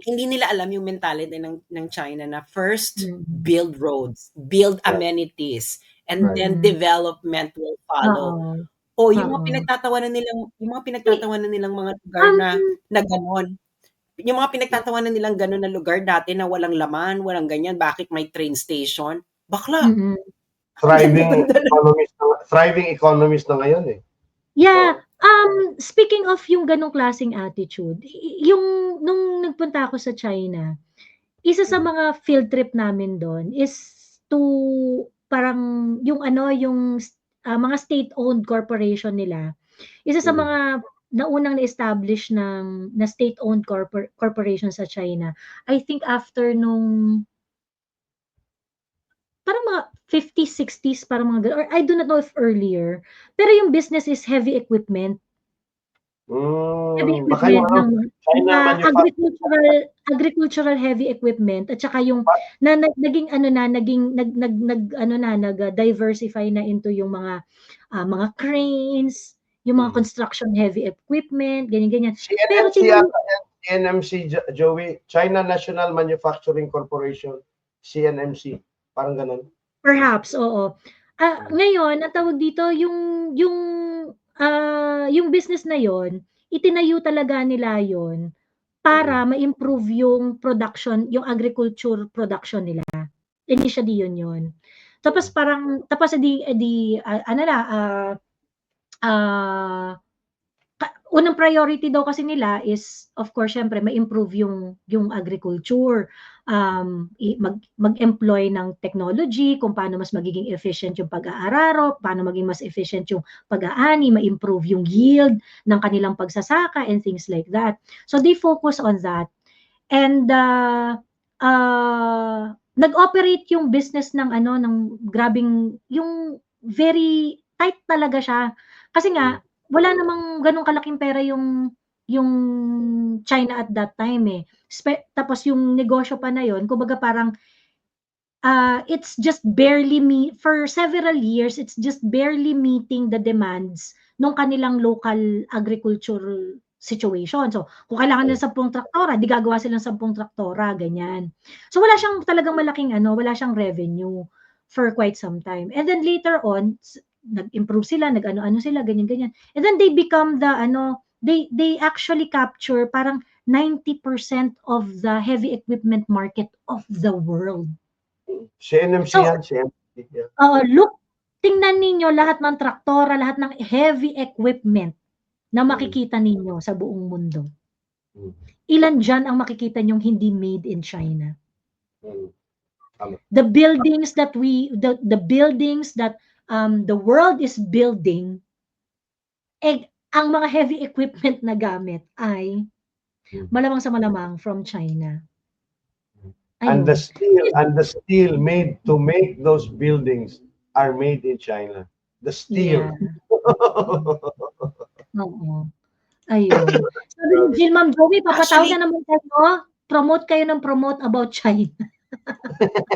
Hindi nila alam yung mentality ng China na first build roads, build amenities, and then development will follow. Yung mga pinagtatawanan nilang mga lugar na gano'n. Yung mga pinagtatawanan nilang gano'n na lugar dati na walang laman, walang ganyan, bakit may train station? Bakla. Thriving economies na ngayon eh. Yeah, speaking of yung ganong klaseng attitude, yung nung nagpunta ako sa China, isa sa mga field trip namin doon is to parang yung mga state-owned corporation nila. Isa sa mga naunang na-establish na state-owned corporation sa China. I think after nung parang mga 50s, 60s, parang mga or I do not know if earlier. Pero yung business is heavy equipment. Heavy equipment agricultural heavy equipment at saka yung nag-diversify na into yung mga cranes, yung mga construction heavy equipment, ganyan. Pero CNMC, Joey, China National Manufacturing Corporation, CNMC. Parang ganun. Perhaps, oo. Ngayon, ang tawag dito, yung business na yon, itinayo talaga nila yon para ma-improve yung production, yung agriculture production nila. Initially yun. Tapos parang tapos ano na unang priority daw kasi nila is of course syempre ma-improve yung agriculture, mag-employ ng technology kung paano mas magiging efficient yung pag-aararo, paano maging mas efficient yung pag-aani, ma-improve yung yield ng kanilang pagsasaka and things like that. So they focus on that. And nag-operate yung business ng grabing yung very tight talaga siya. Kasi nga wala namang ganung kalaking pera yung China at that time eh. Tapos yung negosyo pa na yon, kumbaga parang it's just barely for several years it's just barely meeting the demands ng kanilang local agricultural situation. So, kung kailangan nila 10 traktora, di gagawa sila ng 10 traktora, ganyan. So, wala siyang talagang malaking wala siyang revenue for quite some time. And then later on, nag-improve sila, nag-ano-ano sila, ganyan-ganyan. And then they become they actually capture parang 90% of the heavy equipment market of the world. CNMC So, yan, CNMC. Yeah. Look, tingnan ninyo lahat ng traktora, lahat ng heavy equipment na makikita ninyo sa buong mundo. Ilan dyan ang makikita nyong hindi made in China? The buildings that the world is building, ang mga heavy equipment na gamit ay malamang sa malamang from China. And the steel made to make those buildings are made in China. The steel. Oo. Ayun. Sabi ni Jill, Ma'am Joey, papatawag na naman kayo. Promote kayo ng promote about China.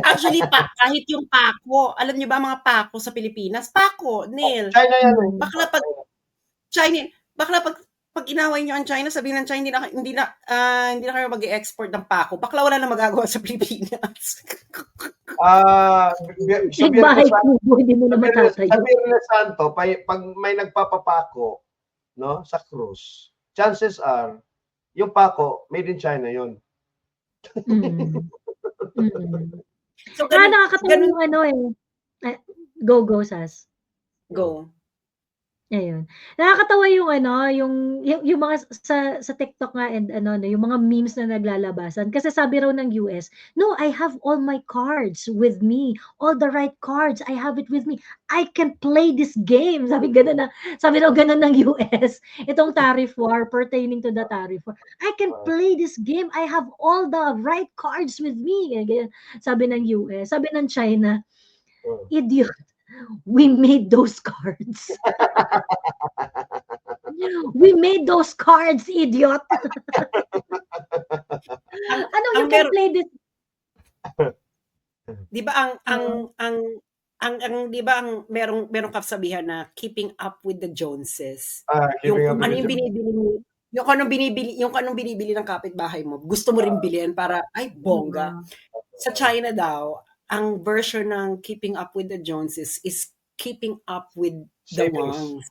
Actually, kahit yung pako, alam niyo ba mga pako sa Pilipinas? Pako, Neil. China yan. Bakla pag inaway niyo ang China, sabihin ng China hindi na kayo mag-i-export ng pako. Bakla wala na magagawa sa Pilipinas. Sabihin na Santo, pag may nagpapapako, no, sa cruise, chances are yung pako made in China yun. So, nakakatawa yung go Sas. Go. Ayun. Nakakatawa yung mga sa TikTok nga and yung mga memes na naglalabasan kasi sabi raw ng US, "No, I have all my cards with me. All the right cards. I have it with me. I can play this game." Sabi raw ganun ng US. Itong tariff war pertaining to the tariff war. "I can play this game. I have all the right cards with me." Ganyan. Sabi ng US, sabi ng China, "Idiot. We made those cards." We made those cards, idiot. You can play this? 'Di ba di ba ang merong kasabihan na keeping up with the Joneses. Yung anong binibili ng kapitbahay mo, gusto mo rin bilhin para ay bongga. Sa China daw, ang version ng keeping up with the Joneses is keeping up with the Wangs.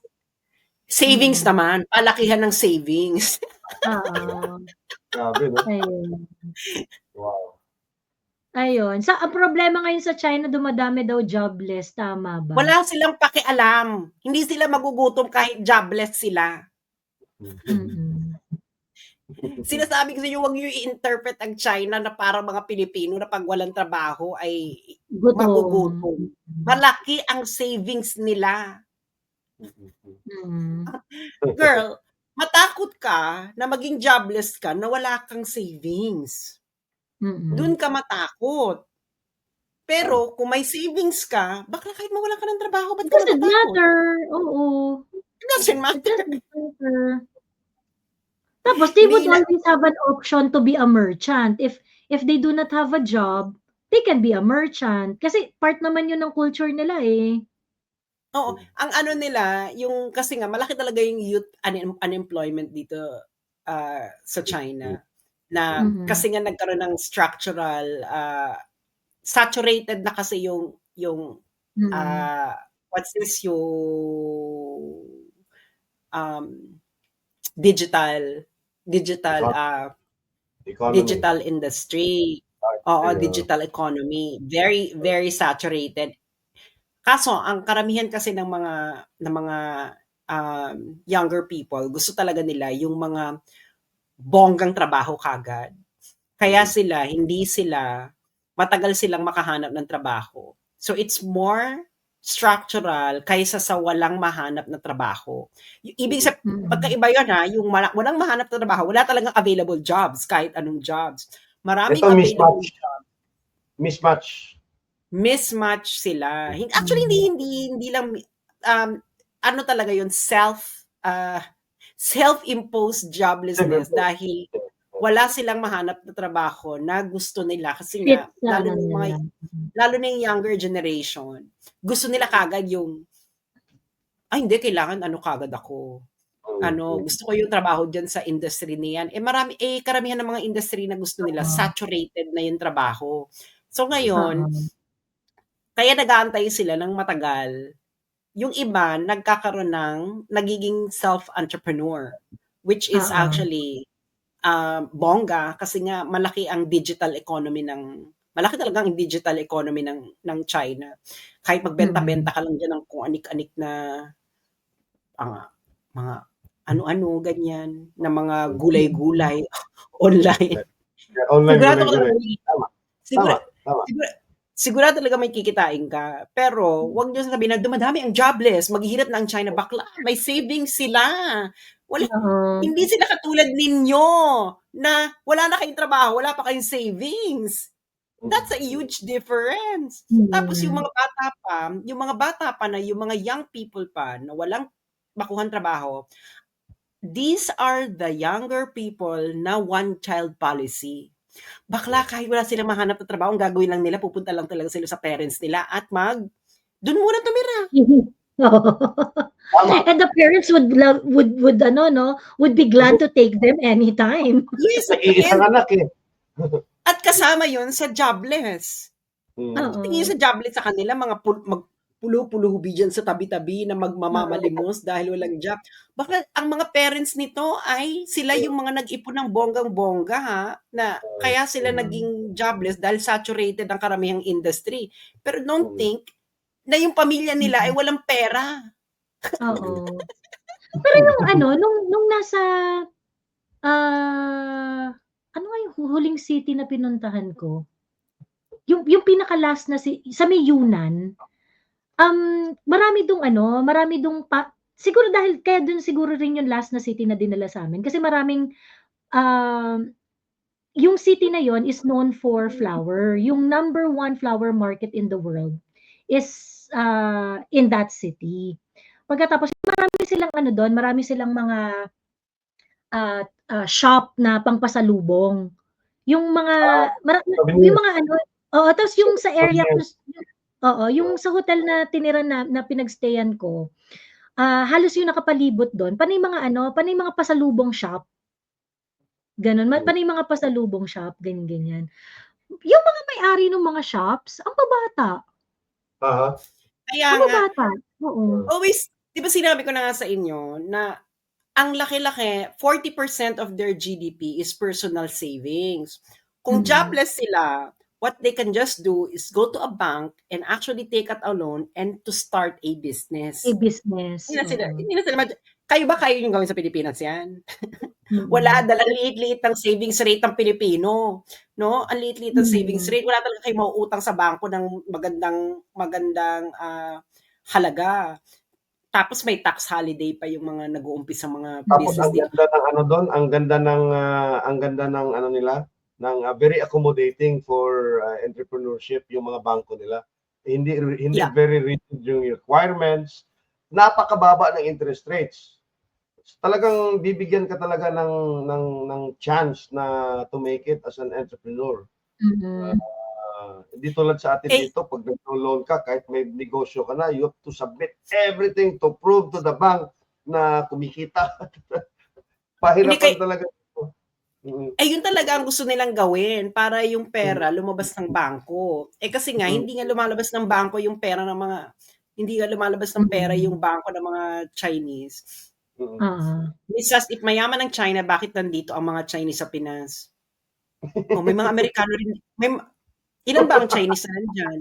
Savings naman, palakihan ng savings. Grabe, no? Ayun. Wow. Ayun. Ang problema ngayon sa China, dumadami daw jobless. Tama ba? Wala silang pakialam. Hindi sila magugutom kahit jobless sila. Sinasabi ko sa inyo, huwag niyo i-interpret ang China na para mga Pilipino na pag walang trabaho ay magugutom. Malaki ang savings nila. Girl, matakot ka na maging jobless ka na wala kang savings. Doon ka matakot. Pero kung may savings ka, bakla kahit mawala ka ng trabaho, ba't ka doesn't matter. Oo. It doesn't matter. Tapos they would always have an option to be a merchant. If they do not have a job, they can be a merchant. Kasi part naman yun ng culture nila eh. Oo. Ang nila, yung kasi nga malaki talaga yung youth unemployment dito sa China. Na kasi nga nagkaroon ng structural saturated na kasi yung what's this yung digital industry. Digital economy. Very, very saturated. Kaso ang karamihan kasi ng mga younger people, gusto talaga nila yung mga bonggang trabaho kagad. Kaya hindi sila matagal silang makahanap ng trabaho. So it's more structural kaysa sa walang mahanap na trabaho. Ibig sabihin, pagkaiba yun yung walang mahanap na trabaho, wala talagang available jobs, kahit anong jobs. Maraming Ito, available mismatch. jobs. Mismatch sila. Actually, hindi lang, ano talaga yun, self-imposed joblessness dahil wala silang mahanap na trabaho na gusto nila kasi Fit nga, sa lalo ano na nila. lalo na yung younger generation, gusto nila kagad yung, ay hindi, kailangan kagad ako. Gusto ko yung trabaho dyan sa industry niyan. Karamihan ng mga industry na gusto nila, saturated na yung trabaho. So ngayon, kaya nag-aantay sila ng matagal. Yung iba, nagiging self-entrepreneur, which is actually bongga kasi nga malaki talaga ang digital economy ng China. Kahit magbenta-benta ka lang diyan ng kung anik-anik na mga ano-ano ganyan, na mga gulay-gulay online. Online Sigurado ka gulay-gulay. talaga Tama. sigurado talaga may kikitain ka. Pero wag niyo sabihin na dumadami ang jobless, maghihirap na ang China. Bakla, may savings sila. Hindi sila katulad ninyo na wala na kayong trabaho, wala pa kayong savings. That's a huge difference. Tapos yung mga bata pa na yung mga young people pa na walang makuhang trabaho, these are the younger people na one-child policy. Bakla, kahit wala silang mahanap na trabaho, ang gagawin lang nila, pupunta lang talaga sila sa parents nila at doon muna tumira. And the parents would be glad to take them anytime. Yes, Isang anak eh. at kasama yon sa jobless. Tingin sa jobless sa kanila, mga pulo-pulubi dyan sa tabi-tabi na magmamamalimos dahil walang job. Bakit ang mga parents nito ay sila yung mga nag-ipon ng bonggang-bongga na kaya sila naging jobless dahil saturated ang karamihang industry. Pero don't think na yung pamilya nila ay walang pera. Oo. Pero nung nasa ano nga yung huling city na pinuntahan ko? Yung pinaka-last na sa may Yunnan, marami dong siguro dahil kaya dun siguro rin yung last na city na dinala sa amin kasi maraming yung city na yon is known for flower. Yung number 1 flower market in the world is in that city. Pagkatapos marami silang mga shop na pangpasalubong. Yung mga yung mga tapos yung sa area yung sa hotel na tinira na pinagstayan ko, halos yung nakapalibot doon, panay mga pasalubong shop. Ganun, panay mga pasalubong shop, ganyan. Yung mga may-ari ng mga shops, ang babata. Kaya Ang nga, babata. Oo. always, di ba sinabi ko na nga sa inyo na ang laki-laki, 40% of their GDP is personal savings. Kung jobless sila, what they can just do is go to a bank and actually take out a loan and to start a business. Hindi na sila kayo yung gawin sa Pilipinas yan? Wala, dahil ang liit-liit ng savings rate ng Pilipino. No? Ang liit-liit ng savings rate. Wala talaga kayo mauutang sa bangko ng magandang halaga. Tapos may tax holiday pa yung mga nag-uumpisa mga Tapos business. ang ganda ng nila, ng very accommodating for entrepreneurship yung mga bangko nila. Hindi very rigid yung requirements. Napakababa ng interest rates. Talagang bibigyan ka talaga ng chance na to make it as an entrepreneur. Hindi tulad sa atin dito, pag nag-loan ka, kahit may negosyo ka na, you have to submit everything to prove to the bank na kumikita. Pahirapan talaga. Yun talaga ang gusto nilang gawin para yung pera lumabas ng bangko. Kasi nga, hindi nga lumalabas ng bangko yung pera ng mga, hindi nga lumalabas ng pera yung bangko ng mga Chinese. If mayaman ng China, bakit nandito ang mga Chinese sa Pinas? May mga Amerikano rin. Ilan ba ang Chinese na nandyan?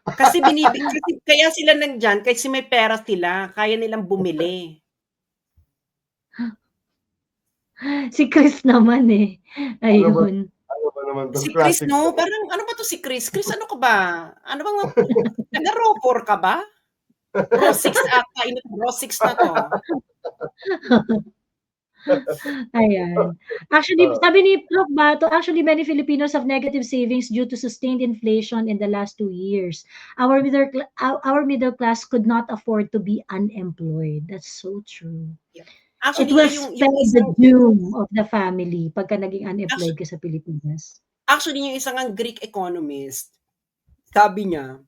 Kasi kaya sila nandiyan kasi may pera sila, kaya nilang bumili. Si Chris naman eh. Ayun. Ano ba naman Si tong Chris, classic no? to? Parang, ano ba to si Chris? Chris, ano ka ba? Ano bang, taga-raw 4 ka ba? Raw 6 ata, raw 6 na to. Ayan. Actually, Oh. sabi ni Prof. Bato, actually many Filipinos have negative savings due to sustained inflation in the last 2 years. Our middle class could not afford to be unemployed. That's so true. It Actually, will yung spell the isang, doom of the family pagka naging unemployed ka sa Pilipinas. actually, yung isang Greek economist, sabi niya,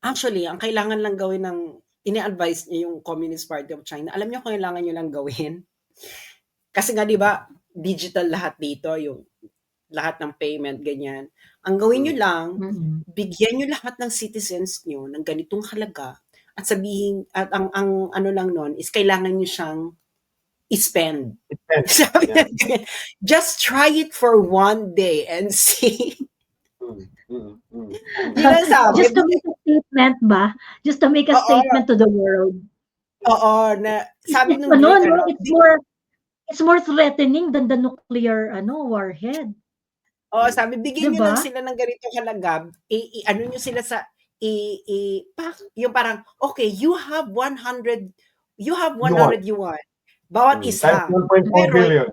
actually, ang kailangan lang gawin ng, ini-advise niya yung Communist Party of China. Alam niyo kung kailangan niyo lang gawin? Kasi nga, di ba, digital lahat dito, yung lahat ng payment, ganyan. Ang gawin niyo lang, bigyan niyo lahat ng citizens niyo ng ganitong halaga at sabihin, at ang ano lang nun is kailangan niyo siyang i-spend. Sabi niya, just try it for one day and see. Yun sabi. Just to make a statement ba? Just to make a statement to the world. Oo, na sabi nung ano, Greek, no, it's more threatening than the nuclear warhead. Oo, sabi bigyan niyo Diba? lang sila ng ganitong halaga, ano niyo sila sa yung parang okay, you have 100 yuan bawat isa. Times 1.4 billion.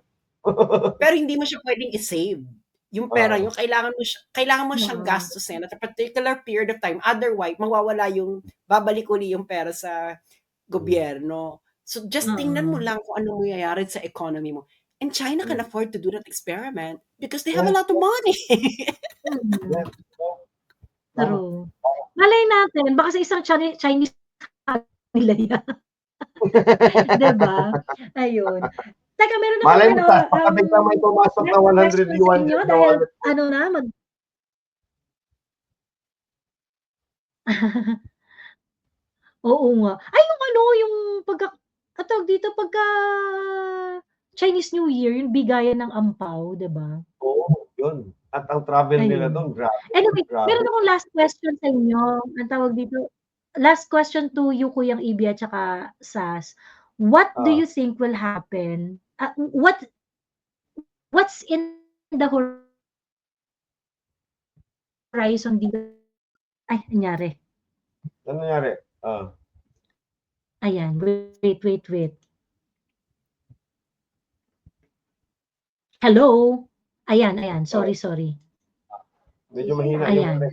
Pero hindi mo siya pwedeng i-save. Yung pera yung kailangan mo siyang gastusin at a particular period of time, otherwise mawawala yung babalik uli yung pera sa gobyerno. So just tingnan mo lang kung ano mangyayari sa economy mo. And China can afford to do that experiment because they have a lot of money. True. Malay natin, baka sa isang Chinese nila yan. Diba? Ayun. Teka, meron ako Malay mo, baka bigla may pumasok na 100 yuan. Dahil, ano na, Oo nga. Ay, yung pagka Chinese New Year, yung bigayan ng ampaw, diba? Oo, yun. At ang travel nila doon, grabe. Anyway, grabe. meron akong last question sa inyo. Ang tawag dito, last question to you, Kuyang Ibi at saka Sas. What do you think will happen? What's in the horizon dito? Ay, nangyari. Ano nangyari? Ayan, wait. Hello? Ayan, sorry. Medyo mahina Ayan.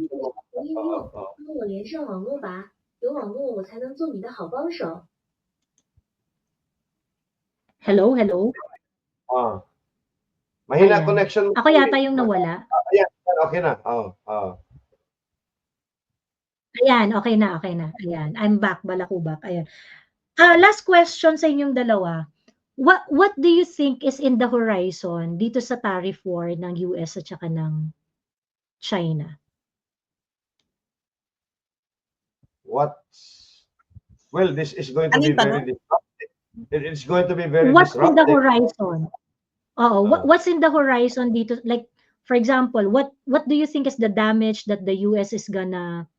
Hello? Mahina Ayan. connection. Ako yata yung nawala. Ayan, okay na. Ayan, okay na. Ayan, I'm back, balakubak. Ayan. Last question sa inyong dalawa. What do you think is in the horizon dito sa tariff war ng US at saka ng China? Well, this is going to be very disruptive. It is going to be very What's in the disruptive. horizon? What's in the horizon dito? Like, for example, what do you think is the damage that the US is gonna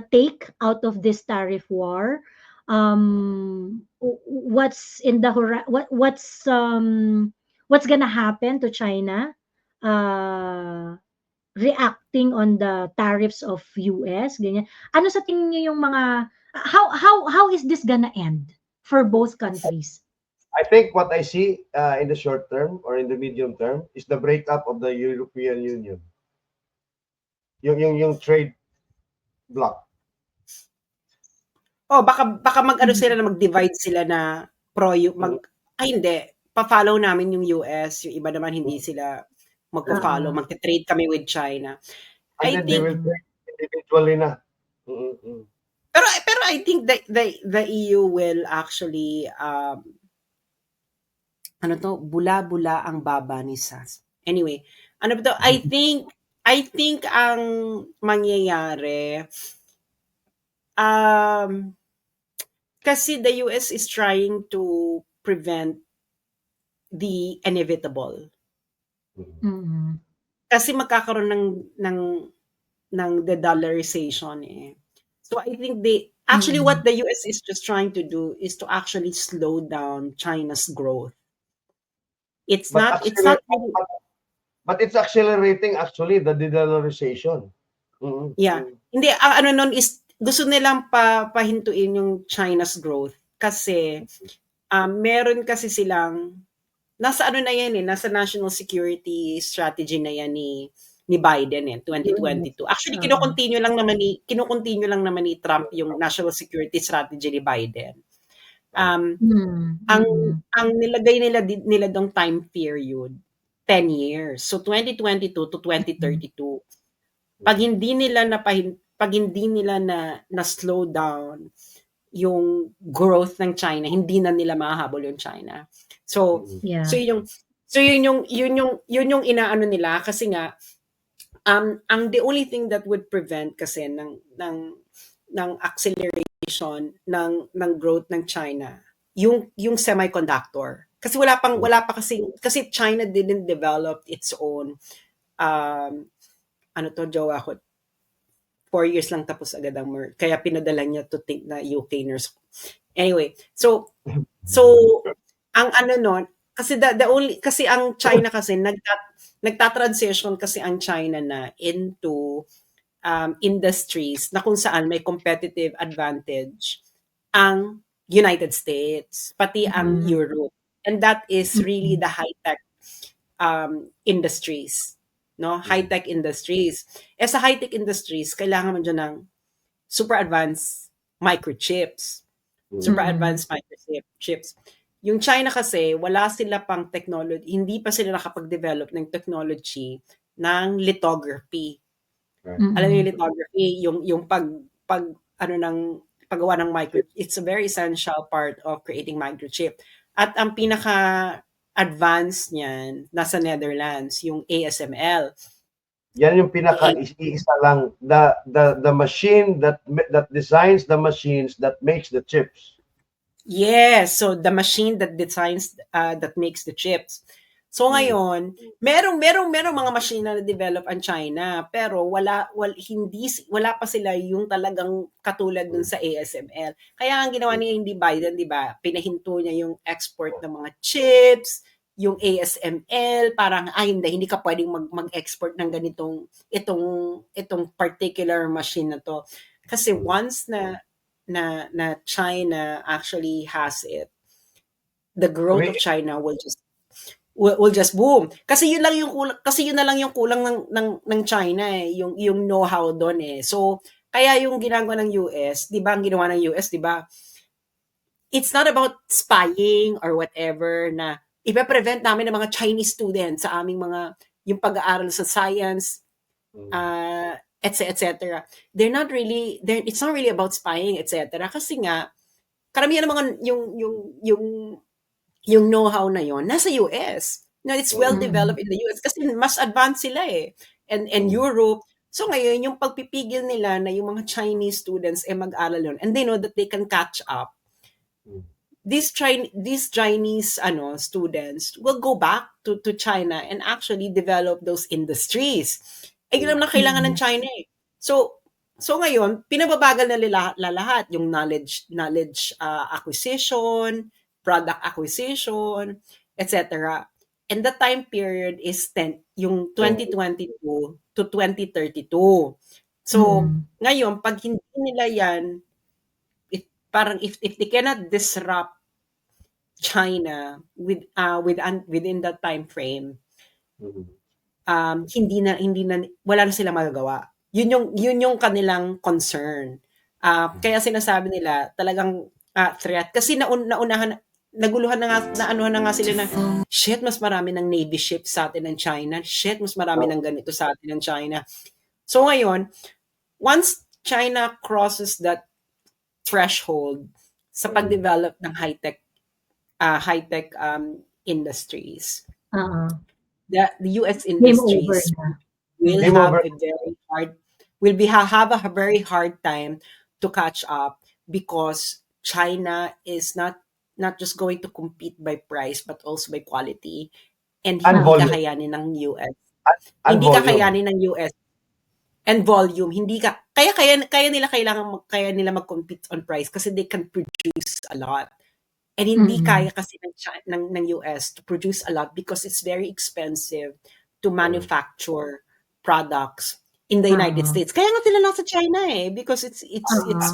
take out of this tariff war? What's in the what's gonna happen to China reacting on the tariffs of US, ganyan. Ano sa tingin niyo yung mga how is this gonna end for both countries? I think what I see in the short term or in the medium term is the breakup of the European Union. Yung trade bloc. Baka mag-ano sila na mag-divide sila na hindi, pa-follow namin yung US, yung iba naman hindi sila magpo-follow, magte-trade kami with China. I think they will trade individually na. Pero I think the EU will actually bula-bula ang baba ni Sas. Anyway, I think ang mangyayari kasi the US is trying to prevent the inevitable. Kasi magkakaroon the dollarization eh. So I think actually what the US is just trying to do is to actually slow down China's growth. It's But not really, but it's accelerating actually the de-dollarization. yeah. Hindi, ang ano nun is gusto nilang pahintuin yung China's growth kasi meron kasi silang nasa ano na yan eh, nasa national security strategy na yan ni Biden 2022. Actually kino-continue lang naman ni Trump yung national security strategy ni Biden. Ang nilagay nila dong time period 10 years. So 2022 to 2032. Pag hindi nila na slow down yung growth ng China, hindi na nila mahahabol yung China. So yun yung inaano nila kasi nga ang the only thing that would prevent kasi ng acceleration ng growth ng China yung semiconductor. Kasi wala pa kasi China didn't develop its own jowa ko 4 years lang tapos agad ang merge. Kaya pinadala niya to think na UK nurse. Anyway, so ang ano nun, kasi the only kasi ang China kasi nagta-transition kasi ang China na into industries na kung saan may competitive advantage ang United States, pati ang Europe. And that is really the high-tech industries. No, high-tech industries. Sa high-tech industries, kailangan mo dyan ng super advanced microchips. Super advanced microchips. Yung China kasi, wala sila pang technology, hindi pa sila nakapag-develop ng technology ng lithography. Alam niyo yung lithography, yung paggawa ng microchip, it's a very essential part of creating microchip. At ang pinaka-advanced niyan, nasa Netherlands, yung ASML. Yan yung pinaka-isa lang, the machine that designs the machines that makes the chips. Yes, so the machine that designs that makes the chips. So ngayon, merong mga machine na develop ang China, pero wala pa sila yung talagang katulad dun sa ASML. Kaya ang ginawa niya hindi Biden, 'di ba? Pinahinto niya yung export ng mga chips, yung ASML, parang hindi ka pwedeng mag-export ng ganitong itong particular machine na to. Kasi once na China actually has it, the growth of China will just boom. Kasi yun na lang yung kulang ng China eh, yung know-how doon eh. So kaya yung ginagawa ng US, 'di ba, ang ginawa ng US, 'di ba? It's not about spying or whatever na ipe-prevent namin ng mga Chinese students sa aming mga yung pag-aaral sa science, etc. It's not really about spying, etc. Kasi nga karamihan ng mga yung know-how na yon nasa US. No, it's well developed in the US kasi mas advanced sila eh. And Europe. So ngayon yung pagpipigil nila na yung mga Chinese students mag-aral yun and they know that they can catch up. These Chinese students will go back to China and actually develop those industries. Yun naman kailangan ng China eh. So ngayon, pinababagal na nila lahat yung knowledge acquisition, product acquisition, etc. And the time period is yung 2022 to 2032. So, ngayon, pag hindi nila yan, parang if they cannot disrupt China within that time frame, wala na sila magagawa. Yun yung kanilang concern. Kaya sinasabi nila talagang threat kasi naguluhan na nga sila na shit, mas marami ng Navy ships sa atin ng China. Shit, mas marami ng ganito sa atin ng China. So ngayon, once China crosses that threshold sa pag-develop ng high-tech industries, the US industries will have a very hard time to catch up because China is not just going to compete by price but also by quality, and hindi kakayanin ng US. Hindi kakayanin ng US. and volume, hindi ka kaya kaya nila mag-compete on price kasi they can produce a lot. And hindi kaya kasi ng US to produce a lot because it's very expensive to manufacture products in the United States. Kaya nga sila nasa China because it's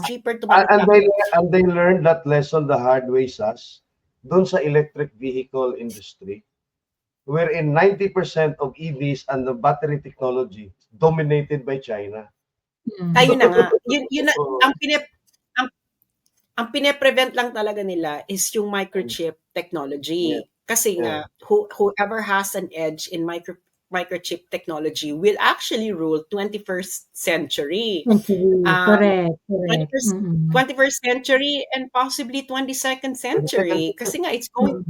cheaper to manufacture. And they learned that lesson the hard way, Sas, doon sa electric vehicle industry, wherein 90% of EVs and the battery technology dominated by China. Tayo na nga. Yun na, ang pine-prevent lang talaga nila is yung microchip technology. Kasi nga, whoever has an edge in microchip technology will actually rule 21st century. Correct. 21st century and possibly 22nd century. Kasi nga, it's going...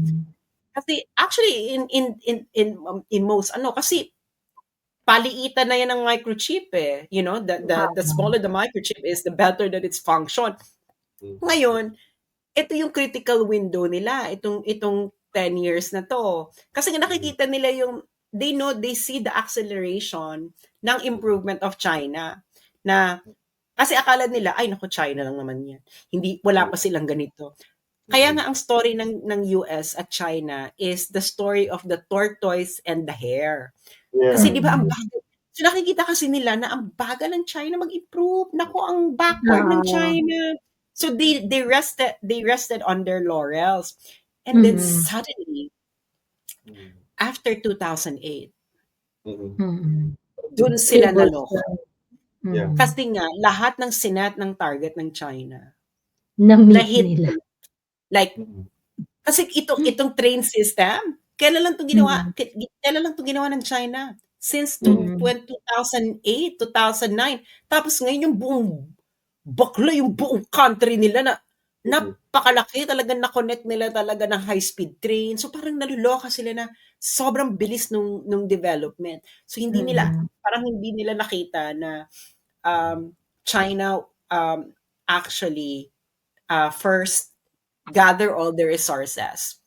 Kasi actually, in most, kasi paliitan na yan ng microchip You know, the smaller the microchip is, the better that its function. Ngayon, ito yung critical window nila, itong 10 years na to. Kasi nakikita nila they see the acceleration ng improvement of China. Na, kasi akala nila, ay naku, China lang naman yan. Wala pa silang ganito. Kaya nga ang story ng US at China is the story of the tortoise and the hare. Kasi di ba ang bagal? So nakikita kasi nila na ang bagal ng China mag-improve. Naku, ang backward ng China. So they rested on their laurels. And then suddenly, after 2008, dun sila naloko. Kasi nga, lahat ng sinet ng target ng China, na-hit nila. Like, kasi itong train system, kailan lang itong ginawa ng China? Since 2008, 2009. Tapos ngayon yung buong country nila na napakalaki, talagang na-connect nila talaga ng high-speed train. So parang naluloka sila na sobrang bilis nung development. So hindi nila nakita na China actually first gather all the resources,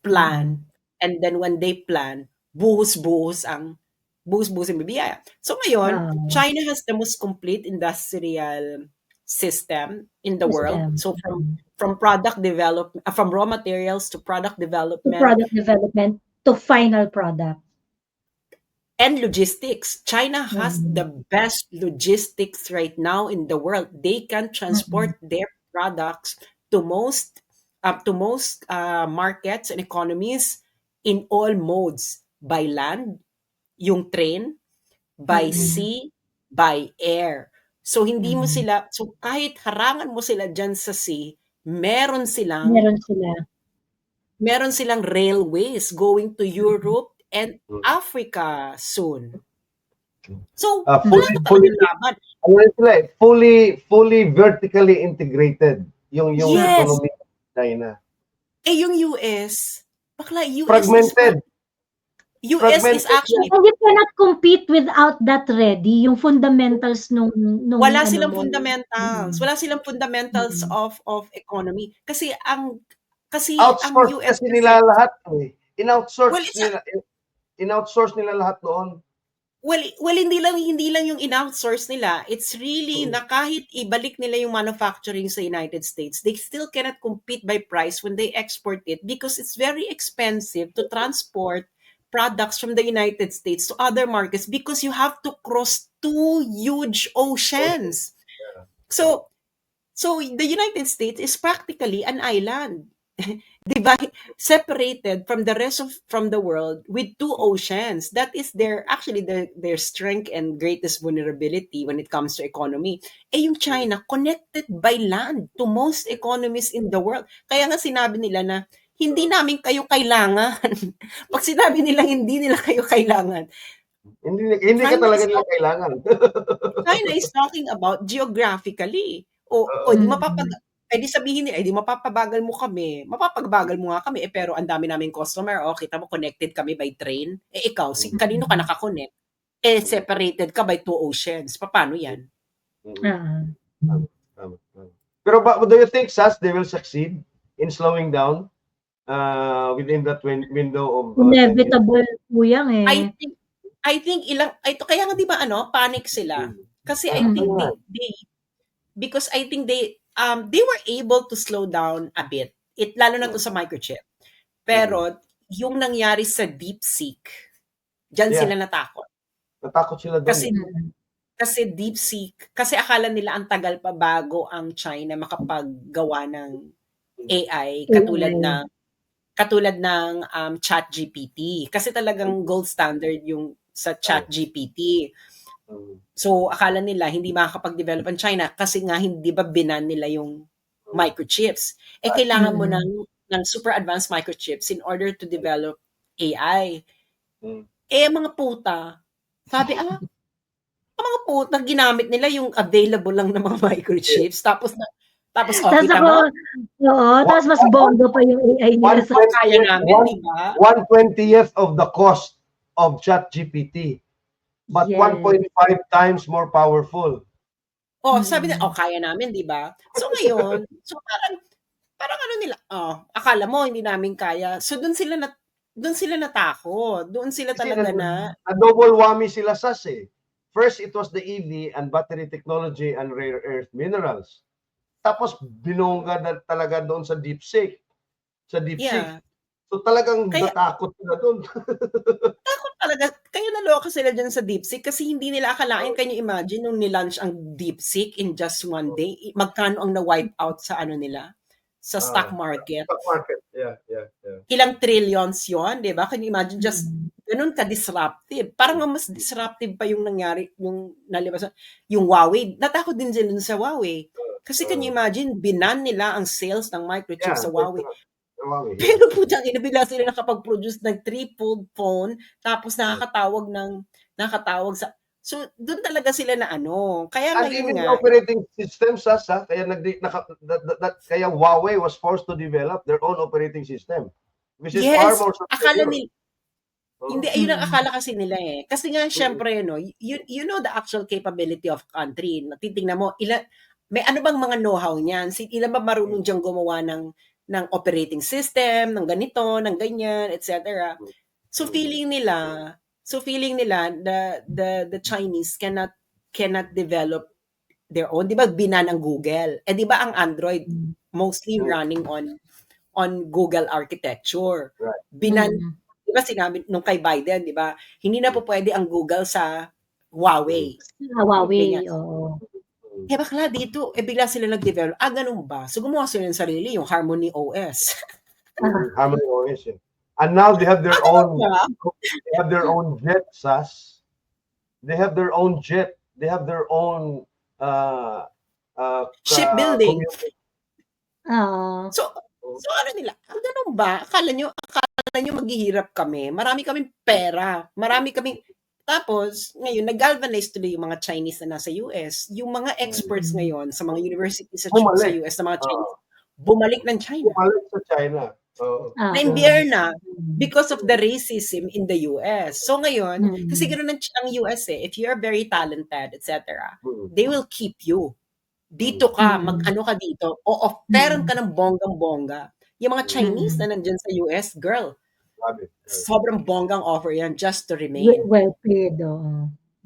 plan, and then when they plan, buhos-buhos ang bibiyaya. So ngayon, China has the most complete industrial system in the world. So from product development, from raw materials to product development to final product. And logistics. China has the best logistics right now in the world. They can transport their products to most markets and economies in all modes. By land, yung train, by sea, by air. So hindi mo sila, so kahit harangan mo sila dyan sa sea, meron silang railways going to Europe and Africa soon. So fully vertically integrated yung economy of China. Yung US, fragmented. US is actually... And you cannot compete without that ready, yung fundamentals nung wala silang fundamentals. Wala silang fundamentals of economy. Kasi ang US kasi nila lahat in-outsource nila lahat noon. Well, hindi lang yung in-outsource nila. It's really na kahit ibalik nila yung manufacturing sa United States, they still cannot compete by price when they export it because it's very expensive to transport products from the United States to other markets because you have to cross 2 huge oceans. So the United States is practically an island. Separated from the rest from the world with 2 oceans. That is their strength and greatest vulnerability when it comes to economy. Yung China, connected by land to most economies in the world. Kaya nga sinabi nila na, hindi namin kayo kailangan. Pag sinabi nila hindi nila kayo kailangan, hindi ka talaga nila kailangan. China is talking about geographically. Di sabihin nila, di mapapabagal mo kami. Mapapabagal mo nga kami, pero ang dami naming customer. Kita mo, connected kami by train. Ikaw, kanino ka nakakonect? Separated ka by 2 oceans. Paano yan? Pero do you think, Sas, they will succeed in slowing down within that window of... Inevitable po yan I think kaya nga di ba panic sila. Kasi I think because I think they were able to slow down a bit. Lalo na to sa microchip. Pero yung nangyari sa DeepSeek, diyan Yeah. sila natakot. Natakot sila doon. Kasi DeepSeek, kasi akala nila ang tagal pa bago ang China makapaggawa ng AI katulad ng ChatGPT. Kasi talagang gold standard yung sa ChatGPT. So akala nila hindi makakapag-develop ang China kasi nga hindi ba binan nila yung microchips. Kailangan mo ng super advanced microchips in order to develop AI. Mga puta, sabi ang mga puta ginamit nila yung available lang na mga microchips tapos Tapos tapos mas bongo pa yung AI nila sa kaya namin, di ba? 1/20th of the cost of ChatGPT, but 1.5 times more powerful. Sabi nila, kaya namin, di ba? So ngayon, parang ano nila, akala mo hindi namin kaya. So doon sila natakot. Doon sila talaga na double whammy sila First, it was the EV and battery technology and rare earth minerals. Tapos binongga na talaga doon sa DeepSeek. Yeah. So talagang natakot sila doon. Takot talaga. Kaya naloka sila dyan sa DeepSeek kasi hindi nila akalain. Can you imagine nung nilaunch ang DeepSeek in just one day? Magkano ang na-wipe out sa nila? Sa stock market. Stock market, yeah. Ilang trillions yon, di ba? Can you imagine just ganun ka-disruptive? Parang mas disruptive pa yung nangyari, yung nalibas. Yung Huawei, natakot din sila sa Huawei. Kasi can you imagine, binan nila ang sales ng microchip sa Huawei. Pero putang ina, bigla sila nakapag-produce ng triple phone, tapos nakakatawag sa... So, doon talaga sila na Kaya and ngayon even nga... the operating system, kaya Huawei was forced to develop their own operating system. Which is far more secure. Akala nila... Hindi, ayun ang akala kasi nila Kasi nga, syempre, you know the actual capability of country. Titingnan mo, may ano bang mga know-how niyan? Ilan ba marunong diyang gumawa ng operating system, ng ganito, ng ganyan, etc. So feeling nila the Chinese cannot develop their own. 'Di ba binan ng Google? 'Di ba ang Android mostly running on Google architecture. Right. Binan, 'di ba sinabi nung kay Biden, 'di ba? Hindi na po pwede ang Google sa Huawei. Huawei, oo. Bakla dito, bigla sila nag-develop. Ganun ba? So gumawa sila ng sarili, yung Harmony OS. Harmony OS. And now they have their own jet, SAS. They have their own jet. They have their own shipbuilding. So ano nila? Ganun ba? Akala nyo maghihirap kami. Marami kaming pera. Tapos, ngayon, nag-galvanize tuloy yung mga Chinese na nasa US. Yung mga experts ngayon sa mga universities sa US na mga Chinese, bumalik ng China. Bumalik sa China. Na-imbier na because of the racism in the US. So ngayon, kasi ganoon ang US if you're very talented, etc., they will keep you. Dito ka, mag-ano ka dito, offeran ka ng bonggang-bongga. Yung mga Chinese na nandyan sa US, girl, sobrang bonggang offer yan just to remain. Well paid,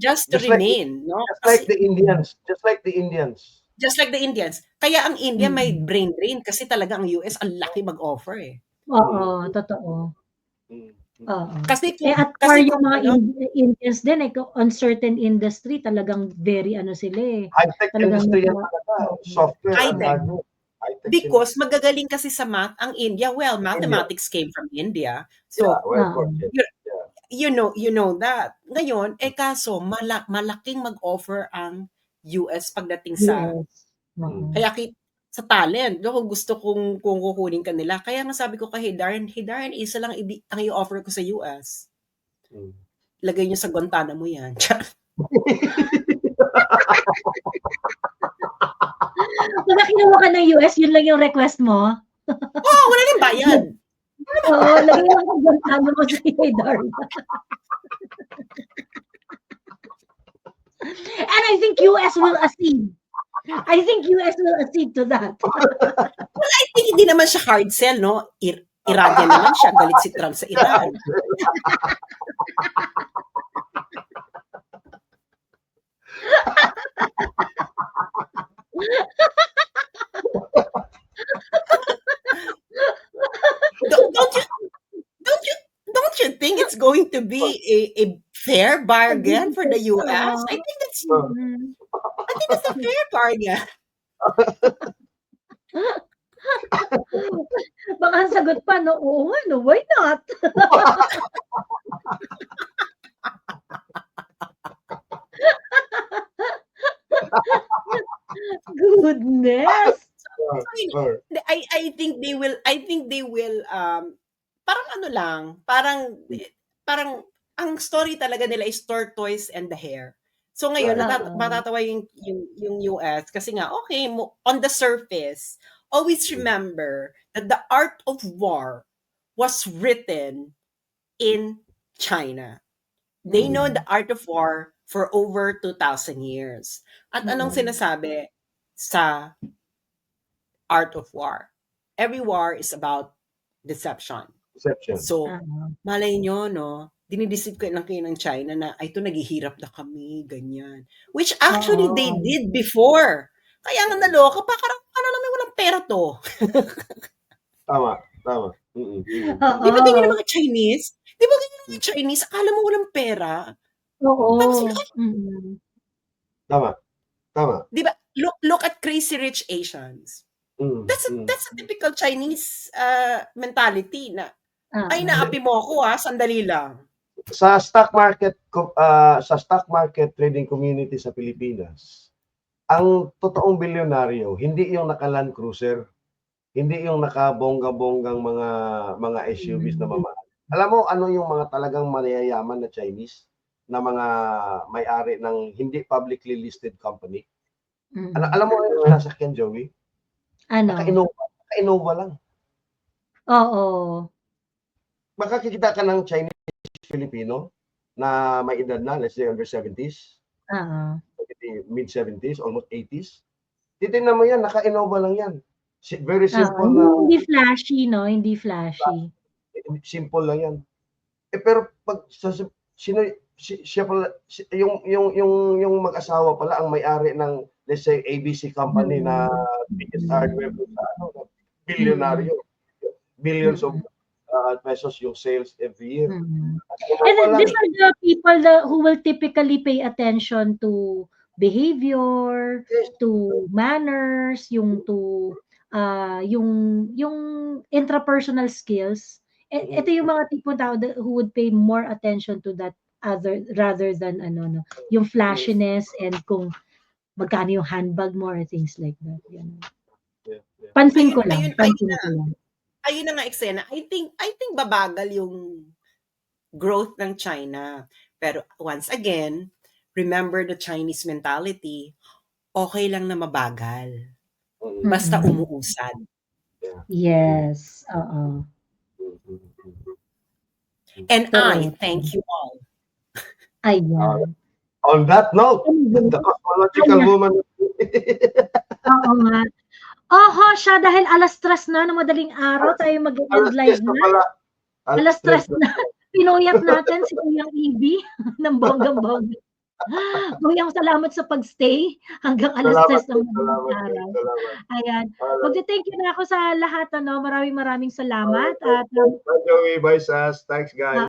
Just to remain, no? Just like the Indians. Just like the Indians. Kaya ang India may brain drain kasi talaga ang US ang laki mag-offer Oo, totoo. Kasi yung mga Indians din, on certain industry, talagang very sila High-tech industry yan talaga. Software. High-tech. Because magagaling kasi sa math ang India. Well, mathematics came from India. So, you know that. Ngayon, kaso, malaking mag-offer ang US pagdating sa... Kaya sa talent, kung gusto kong kukunin ka nila. Kaya nga sabi ko kay Darren, isa lang ang i-offer ko sa US. Lagay niyo sa Guantanamo yan. Kung nakinuha ka ng US, yun lang yung request mo? Wala nang bayad. Lagay mo sa Guantanamo sa kay Darren. And I think US will accede. To that. Well, I think hindi naman siya hard sell, no? Iranian naman siya. Galit si Trump sa Iran. Don't you think it's going to be a fair bargain for the US? I think that's a fair bargain. Baka ang sagot pa, no? Oo nga, no? Why not? Goodness. I think they will parang ano lang, parang ang story talaga nila is tortoise and the hare. So ngayon matatawa yung US kasi nga okay on the surface, always remember that the art of war was written in China. They know the art of war for over 2,000 years. At anong sinasabi sa art of war? Every war is about deception. So, malay nyo, no? Dinideceive lang kayo ng China na, ito, naghihirap na kami, ganyan. Which actually they did before. Kaya nga naloka, ano naman walang pera to? Tama. Di ba ganyan ng mga Chinese? Akala mo walang pera? Oo. Tama. Di ba? Look at Crazy Rich Asians. That's a typical Chinese mentality na, ay, naapi mo ako sandali lang. Sa stock market trading community sa Pilipinas, ang totoong bilyonaryo hindi yung naka-Land Cruiser, hindi yung naka-bongga-bonggang mga SUVs na mamahal. Alam mo ano yung mga talagang mayayaman na Chinese na mga may-ari ng hindi publicly listed company? Alam mo ano yung nasakyan, Joey? Ano? Naka-Innova lang. Oo. Makakikita ka ng Chinese Filipino na may edad na, let's say under 70s, mid-70s, almost 80s. Titignan mo yan, naka-Innova lang yan. Very simple na. Hindi flashy, no? Hindi flashy. Simple lang yan. Pero pag siya pala, yung mag-asawa pala ang may-ari ng, let's say, ABC company na biggest hardware bilyonaryo. Billions of pesos yung sales every year. And these are the people who will typically pay attention to behavior, to manners, yung intrapersonal skills. Ito yung mga tipong tao who would pay more attention to that rather than yung flashiness and kung magkano yung handbag mo or things like that. Pansin ko lang. Ayun na nga eksena. I think babagal yung growth ng China. Pero once again, remember the Chinese mentality, okay lang na mabagal. Basta umuusad. Yes. And I thank you all. Ayan. On that note, the cosmological woman. Oo nga. Siya dahil alas 3 na ng madaling araw tayo mag-end live na. Alas 3 na. Pinuyat natin si Kuyang Ibi ng bonggang-bongga. Kuyang, salamat sa pagstay hanggang alas 3 ng madaling araw. Ayan. Mag-thank you na ako sa lahat. Maraming salamat. At Bye, Joey. Bye, Sas. Thanks, guys.